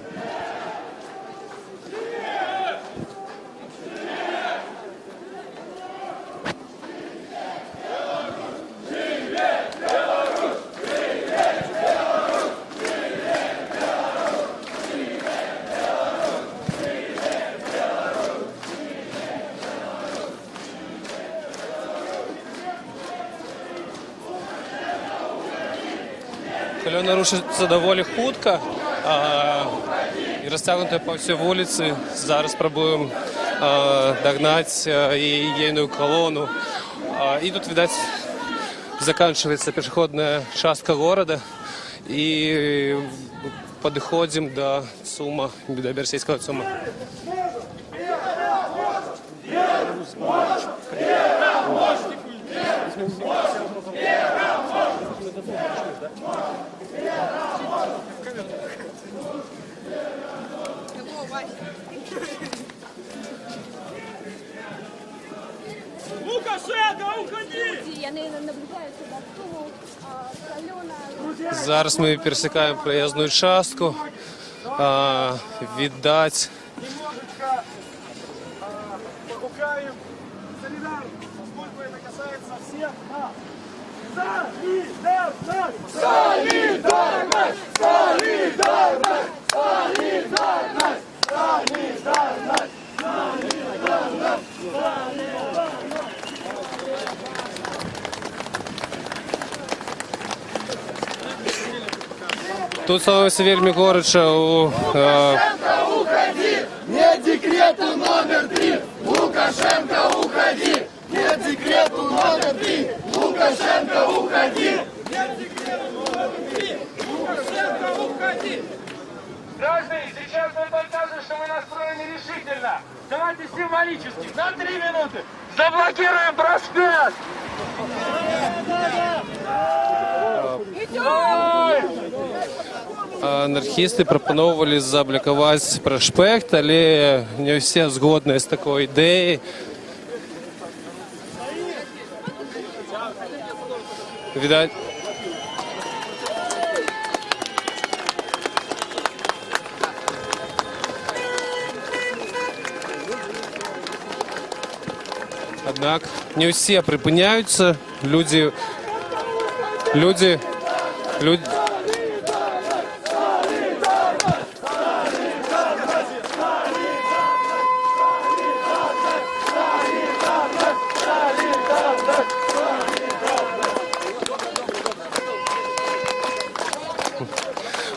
Калёна рушыцца даволі хутка і расцягнутая па ўсёй вуліцы. Зараз спрабуем дагнаць ейную калону. І тут, відаць, заканчваецца пешаходная частка горада і падыходзім да ЦУМа, да берасейскага ЦУМа. Лукашенко, уходи! Зараз мы пересекаем проездную частку. Видать. Немножечко погукаем солидарность, поскольку это касается всех нас. Солидарность! Солидарность! Солидарность! Солидарность! Солидарность! Солидарность! Тут становится вельмі горача у... Уходи! Нет декрету номер 3! Лукашенко, уходи! Нет декрету номер 3! Лукашенко, уходи! Нет декрету номер 3! Лукашенко, уходи! Граждане, сейчас мы покажем, что мы настроены решительно. Давайте символически, на 3 минуты, заблокируем проспект! Анархісты прапаноўвалі заблакаваць праспект, але не ўсе згодныя з такой ідэяй. Відаць, аднак не ўсе прыпыняюцца, людзі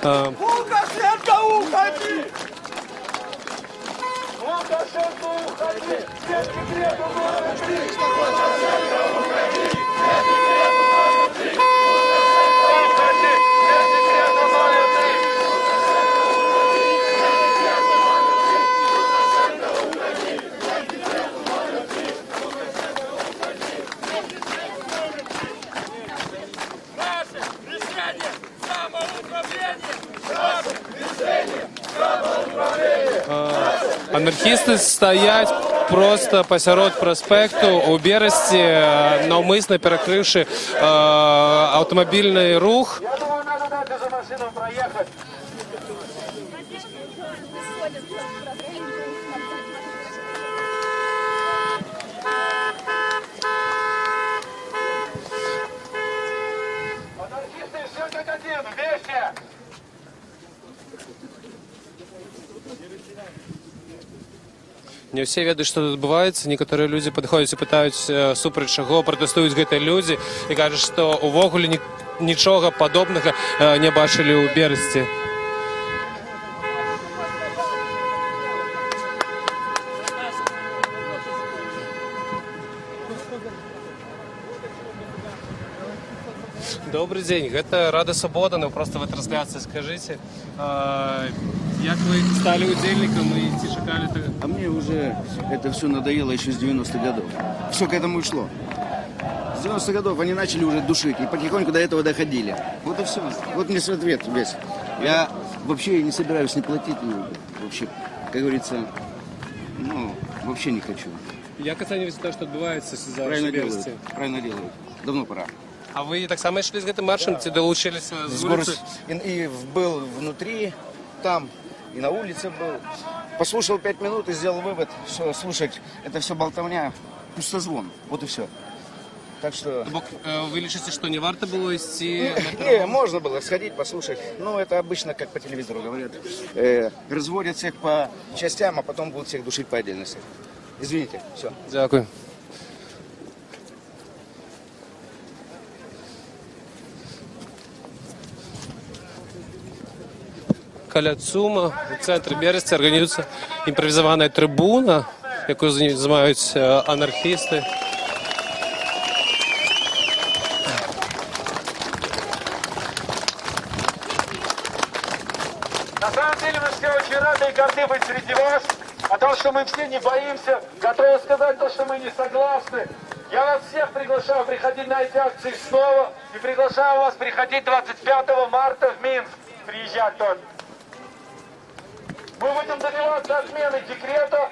Лукашенко, уходи! Лукашенко, уходи! Нет декрету номер 3! Лукашенко, уходи! Нет декрету номер 3! Уходи! Нет декрету номер 3! Наше решение! Самоуправление! Наше решение! Самоуправление! анархісты стаяць проста пасярод праспекту у Берасці, наўмысна перакрыўшы аўтамабільны рух. Я думаю, надо дать за машину проехать. Анархисты, все как один, вместе! Не ўсе ведаюць, што тут адбываецца. Некаторыя людзі падыходзяць і пытаюць, супраць чаго пратэстуюць гэтыя людзі, і кажуць, што ўвогуле нічога падобнага не бачылі ў Берасці. Добрый день, гэта Рада Свабода, просто в трансляции. Скажите, как вы стали удельником и ці чакали? А мне уже это все надоело еще с 90-х годов. Все к этому и шло. С С 90-х годов они начали уже душить и потихоньку до этого доходили. Вот и все. Вот мне ответ весь. Я вообще не собираюсь не платить, вообще, как говорится, ну, вообще не хочу. Як оцінюєте те, що відбувається зараз? Правильно делают, правильно делают. Давно пора. А ви так само йшли з цим маршем? Ці долучилися з вулиці? И был внутри, там, и на улице был. Послушал 5 минут и сделал вывод, что слушать это все болтовня, пустозвон. Вот и все. Так что... Ви лічите, що не варто було йти? Не, можно было сходить, послушать. Ну, это обычно, как по телевизору говорят, разводят всех по частям, а потом будут всех душить по отдельности. Извините, все. Дякую. Каля ЦУМа у центрі Берестя організується імпровізована трибуна, якою займаються анархісти. На самом деле мы все очень рады и горды быть среди вас, о том, что мы все не боимся, готовы сказать то, что мы не согласны. Я вас всех приглашаю приходить на эти акции снова и приглашаю вас приходить 25 марта в Минск, приезжать тоже. Мы будем добиваться отмены декрета,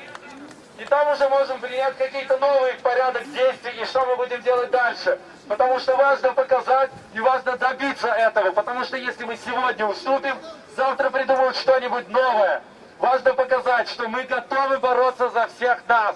и там уже можем принять какие-то новые порядок действий, и что мы будем делать дальше. Потому что важно показать и важно добиться этого. Потому что если мы сегодня уступим, завтра придумают что-нибудь новое. Важно показать, что мы готовы бороться за всех нас.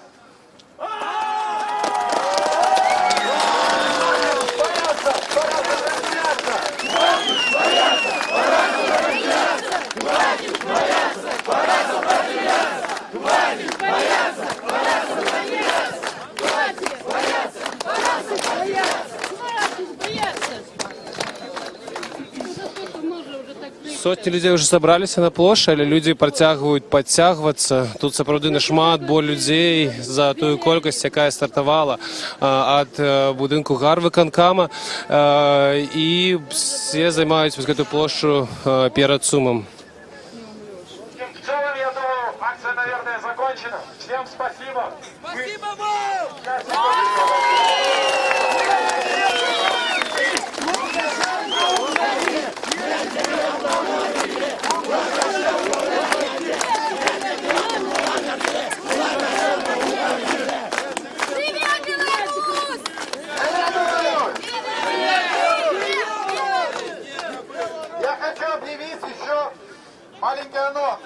Сотні людей вже зібралися на площі, але люди працягваюць підтягуватися. Тут сапраўды нашмат бо людей за тую колькасць, якая стартавала ад будынку гарвыканкама, і все займаюць гэтую плошчу перад ЦУМам. В целом, я думаю, акция, наверное, закончена. Всем спасибо. Спасибо вам! Я хочу объявить еще маленький анонс.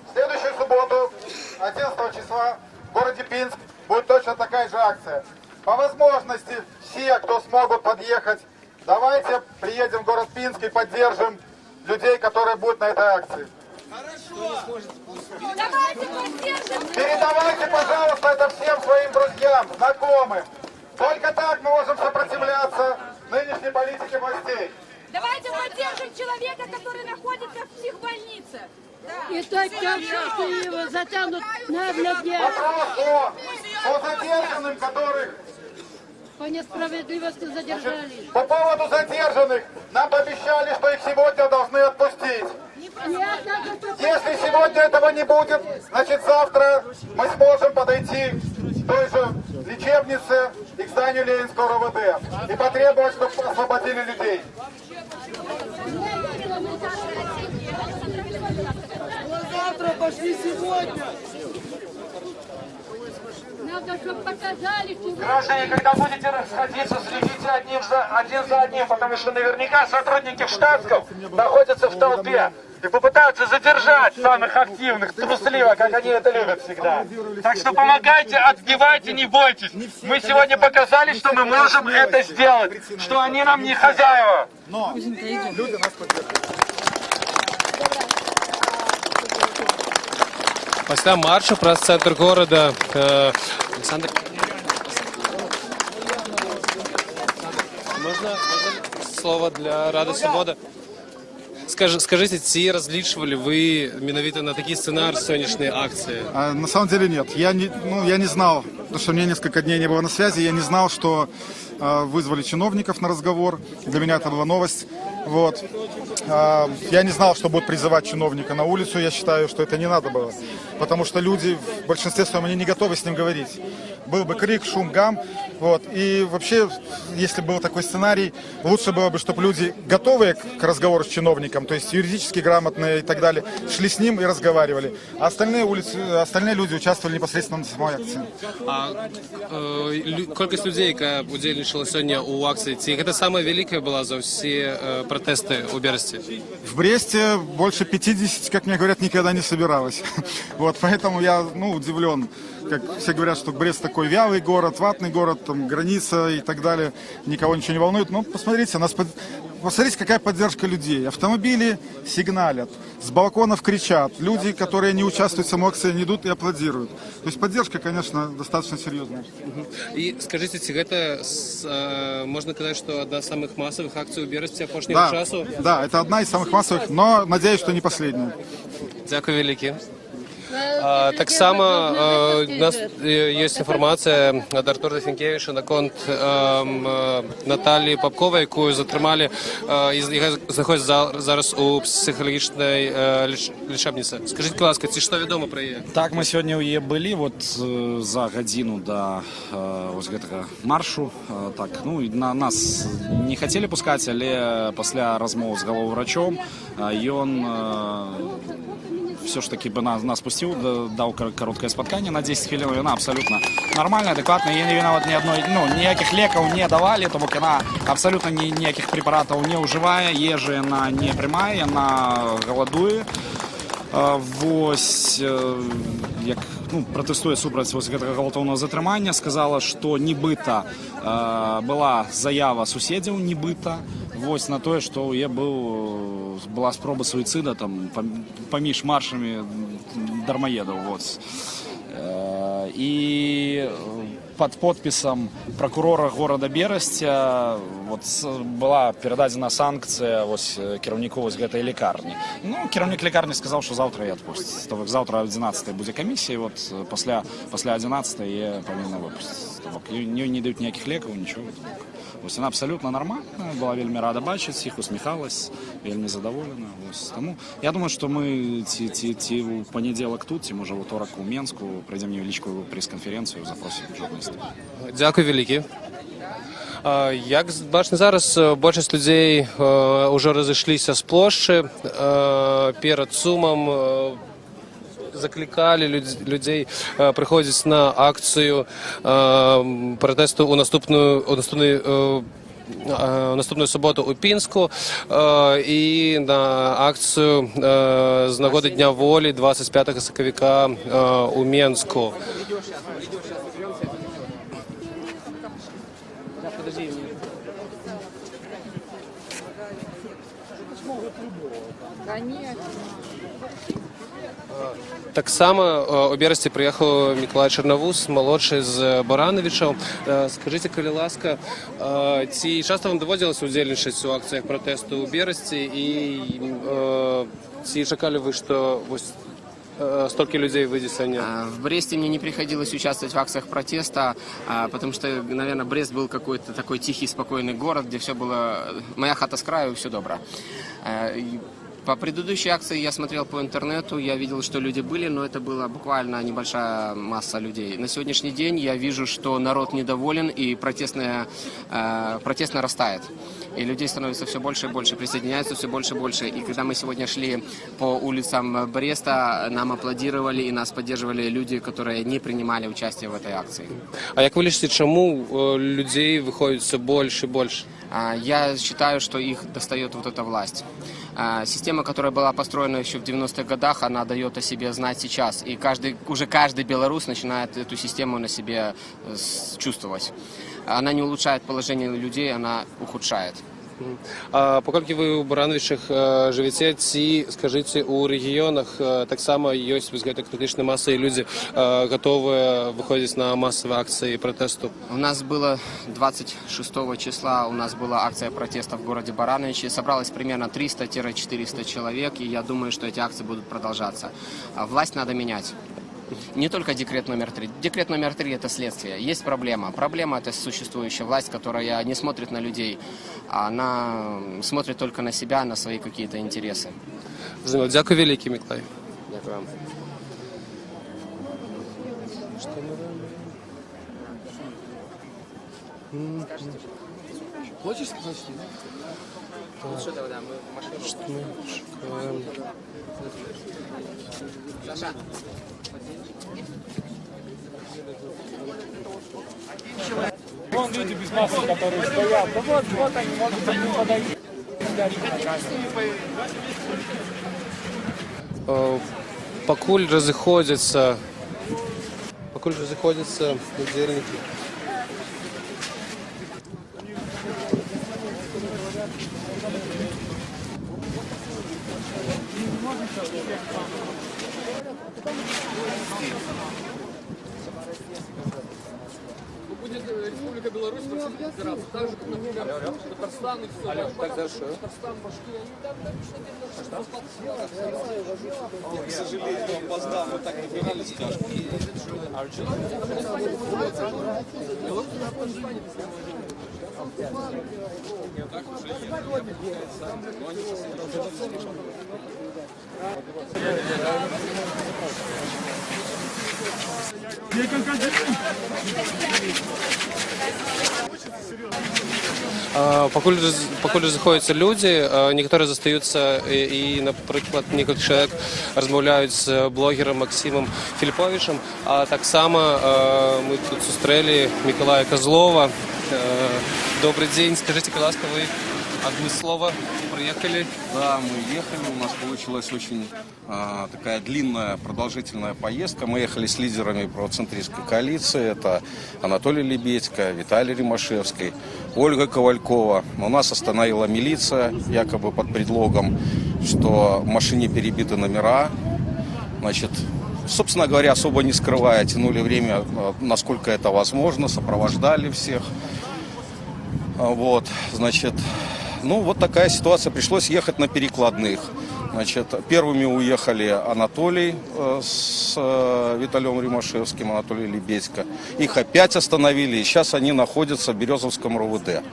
В следующую субботу, 11 числа, в городе Пинск будет точно такая же акция. По возможности, все, кто смогут подъехать, давайте приедем в город Пинск и поддержим людей, которые будут на этой акции. Передавайте, пожалуйста, это всем своим друзьям, знакомым. Только так мы можем сопротивляться нынешней политике властей. Давайте поддержим человека, который находится в психбольнице. И так его затянут на дня. Вопрос о задержанным, которых... По несправедливости задержали. По поводу задержанных, нам пообещали, что их сегодня должны отпустить. Если сегодня этого не будет, значит завтра мы сможем подойти к той же лечебнице и к зданию Ленинского РОВД и потребовать, чтобы освободили людей. Завтра пошли сегодня. Надо, чтобы показали, что... Граждане, когда будете расходиться, следите один за одним, потому что наверняка сотрудники в штатском находятся в толпе и попытаются задержать самых активных, трусливо, как они это любят всегда. Так что помогайте, отбивайте, не бойтесь. Мы сегодня показали, что мы можем это сделать, что они нам не хозяева. Но люди нас поддерживают. Після маршу праз центр города Александр. Можна слово для Рады Свобода? Скажите, ці различивали вы менавіта на такие сценарии сегодняшней акции? На самом деле нет. Я не знал, потому что у меня несколько дней не было на связи, я не знал, что вызвали чиновников на разговор. Для меня это была новость. Вот. Я не знал, что будут призывать чиновника на улицу. Я считаю, что это не надо было. Потому что люди в большинстве своем они не готовы с ним говорить. Был бы крик, шум, гам. Вот. И вообще, если был такой сценарий, лучше было бы, чтобы люди, готовые к разговору с чиновником, то есть юридически грамотные и так далее, шли с ним и разговаривали. А остальные люди участвовали непосредственно на самой акции. Колькасць людей, яка удзельнічала сёння ў акцыі, ці гэта самая вялікая была за все протесты у Бересте? В Бресте больше 50, как мне говорят, никогда не собиралось. Вот, поэтому я удивлен. Как все говорят, что Брест такой вялый город, ватный город, там граница и так далее, никого ничего не волнует. Но посмотрите, посмотрите, какая поддержка людей. Автомобили сигналят, с балконов кричат. Люди, которые не участвуют в самой акции, не идут и аплодируют. То есть поддержка, конечно, достаточно серьезная. И скажите, это можно сказать, что одна из самых массовых акций у Бересте апошняго часу? Да, это одна из самых массовых, но надеюсь, что не последняя. Дякую велике. Так само у нас есть информация от Артура Фінкевича наконт Наталії Попкової, яку затримали, яка знаходиться зараз у психологічній лічебниці. Скажіть, будь ласка, що відомо про її? Так, мы сегодня у нее были за годину до гэтага маршу. Так, нас не хотели пускать, але пасля размовы з галоўврачом ён все ж таки нас пустил, дал короткое споткание на 10 хвилин. Она абсолютно нормальная, адекватная. Я не виноват ни одной, никаких леков не давали, тому она абсолютно никаких препаратов не уживая, ежи она не прямая, она голодует. Вось, як протестуе супраць гэтага гвалтоўнага затрымання, сказала, што нібыта была заява суседзяў, нібыта вось на тое, што ў яе была спроба суіцыда там паміж маршамі дармаедаў. И под подписом прокурора города Бересця была перададзена санкцыя кіраўніку гэтай лекарні. Кіраўнік лекарні сказаў, што заўтра яе адпусцяць. Заўтра 11 будзе камісія, пасля 11 яе павінна выпусціць. Не даюць ніякіх лекаў, нічого. Она абсолютно нормальная, была вельмі рада бачыць іх, усміхалась, вельмі задоволена. Тому я думаю, что мы ці у панядзелак тут, ці можа ўторак у Менску пройдем невялічкую прэс-канферэнцыю, запросім журналістаў. Дякую вялікі. Як бачна зараз, большасць людзей ўжо разышліся з плошчы перад сумам. Закликали людей приходить на акцию протесту у наступную суботу у Пінску і на акцію з нагоди Дня волі 25 сакавіка у Менску. Так само у Бересті приїхав Миколай Черновус, молодший з Барановича. Скажіть, коли ласка, ці часто вам доводилось удзельнічаць у акціях протесту у Бересті, і ці чакали ви, що столько людей выйдет сегодня? В Бресте мне не приходилось участвовать в акциях протеста, потому что, наверное, Брест был какой-то такой тихий, спокойный город, где все было... Моя хата с краю, все добро. По предыдущей акции я смотрел по интернету, я видел, что люди были, но это была буквально небольшая масса людей. На сегодняшний день я вижу, что народ недоволен и протест нарастает. И людей становится все больше и больше, присоединяются все больше и больше. И когда мы сегодня шли по улицам Бреста, нам аплодировали и нас поддерживали люди, которые не принимали участие в этой акции. А як ви лічите, чому людей выходит все больше и больше? Я считаю, что их достает вот эта власть. Система, которая была построена еще в 90-х годах, она дает о себе знать сейчас. И уже каждый белорус начинает эту систему на себе чувствовать. Она не улучшает положение людей, она ухудшает. А паколькі вы ў Барановичах жывяце, ці, скажыце, у рэгіёнах таксама ёсць гэтай крытычнай масы, і людзі готовыя выходзіць на массовые акции протесту? У нас было 26 числа, у нас была акция протеста в городе Барановичи. Собралось примерно 300-400 человек, и я думаю, что эти акции будут продолжаться. Власть надо менять. Не только декрет номер 3. Декрет номер 3 – это следствие. Есть проблема. Проблема – это существующая власть, которая не смотрит на людей. Она смотрит только на себя, на свои какие-то интересы. Дякую великий, Миколай. Дякую вам. Хочешь сказать, что нет? Ну что, да, мы в машину. Что мы шукаем? Саша. Вон люди без маски, которые стоят. Да вот они могут не подойти. Покуль разыходятся удельники. Будет Республика Беларусь в Российской Федерации. Так же, как, например, Татарстан и все. Татарстан, Башкирия, они там К сожалению, опоздал, мы так добирались тяжкие. Покуль разыходяться люди, некоторые застаюцца і, напрыклад, некалькі чалавек размаўляюць з блогерам Максимом Філіповічам, а таксама мы тут сустрэлі Миколая Козлова. Добрый день, скажите, пожалуйста, вы адмыслова приехали? Да, мы ехали, у нас получилась очень такая длинная, продолжительная поездка. Мы ехали с лидерами правоцентристской коалиции, это Анатолий Лебедько, Виталий Римашевский, Ольга Ковалькова. У нас остановила милиция, якобы под предлогом, что в машине перебиты номера. Значит, собственно говоря, особо не скрывая, тянули время, насколько это возможно, сопровождали всех. Вот, значит, ну вот такая ситуация, пришлось ехать на перекладных. Значит, первыми уехали Анатолий с Виталием Римашевским, Анатолий Лебедько. Их опять остановили, и сейчас они находятся в Березовском РУВД.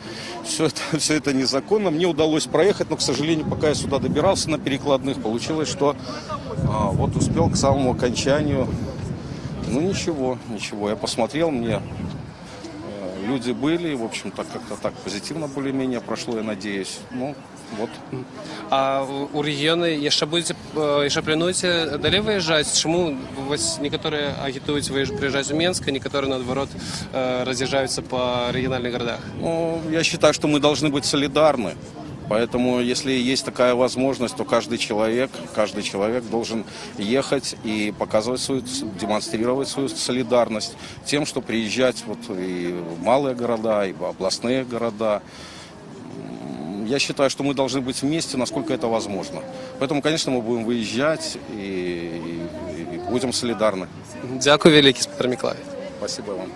Все это незаконно. Мне удалось проехать, но, к сожалению, пока я сюда добирался на перекладных, получилось, что вот успел к самому окончанию. Ну ничего, я посмотрел, мне... Люди были, в общем-то, как-то так позитивно более-менее прошло, я надеюсь. Ну, вот. А у регионы еще плануете далее выезжать? Чему вас некоторые агитуют приезжать в Минск, а некоторые, наоборот, разъезжаются по региональных городах? Ну, я считаю, что мы должны быть солидарны. Поэтому, если есть такая возможность, то каждый человек должен ехать и показывать демонстрировать свою солидарность тем, что приезжать вот и в малые города, и в областные города. Я считаю, что мы должны быть вместе, насколько это возможно. Поэтому, конечно, мы будем выезжать и будем солидарны. Дякую великий, Петр Миколаевич. Спасибо вам.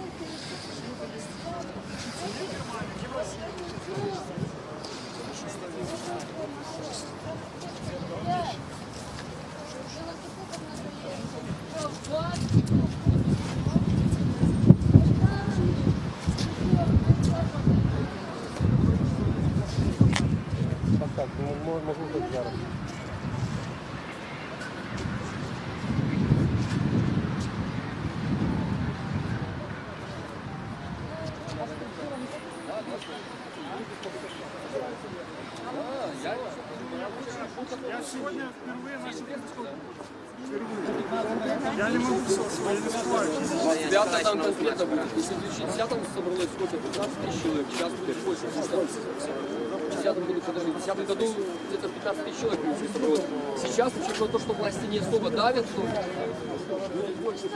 Я сегодня впервые начал я не могу сказать. Ребята там конкретно будет. Если в 2010-м собралось сколько? 15 тысяч человек. Сейчас будет больше. В 2010 году, подожди, в 2010 году где-то 15 тысяч человек собралось. Сейчас, учитывая то, что власти не особо давят, то будет больше.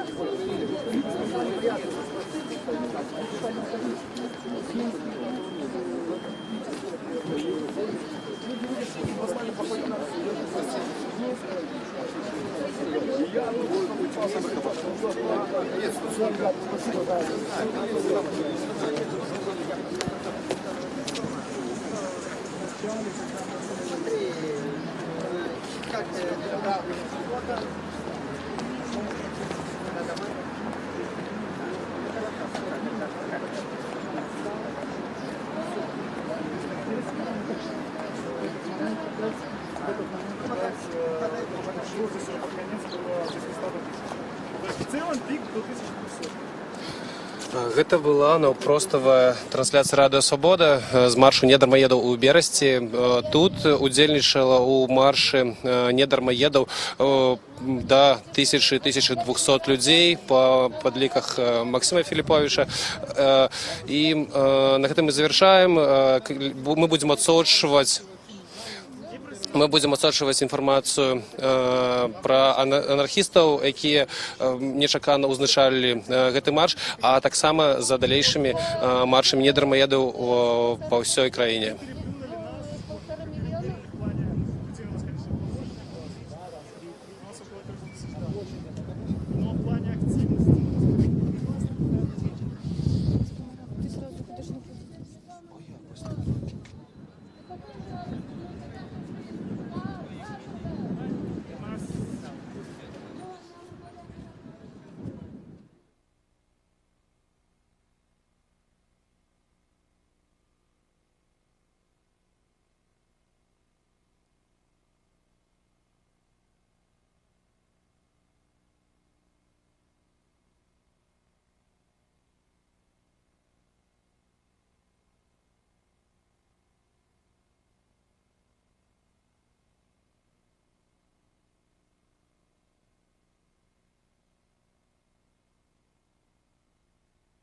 В целом пик до 1200. Гэта была наўпроставая трансляцыя радыё Свабода з маршу недармаедаў у Берасці. Тут удзельнічала ў маршы недармаедаў да 1200 людзей па падліках Максіма Філіповіча. І на гэтым мы завяршаем. Мы будзем адсочваць інфармацыю пра анархістаў, якія нечакана ўзначалілі гэты марш, а таксама за далейшымі маршамі недармаедаў па ўсёй краіне.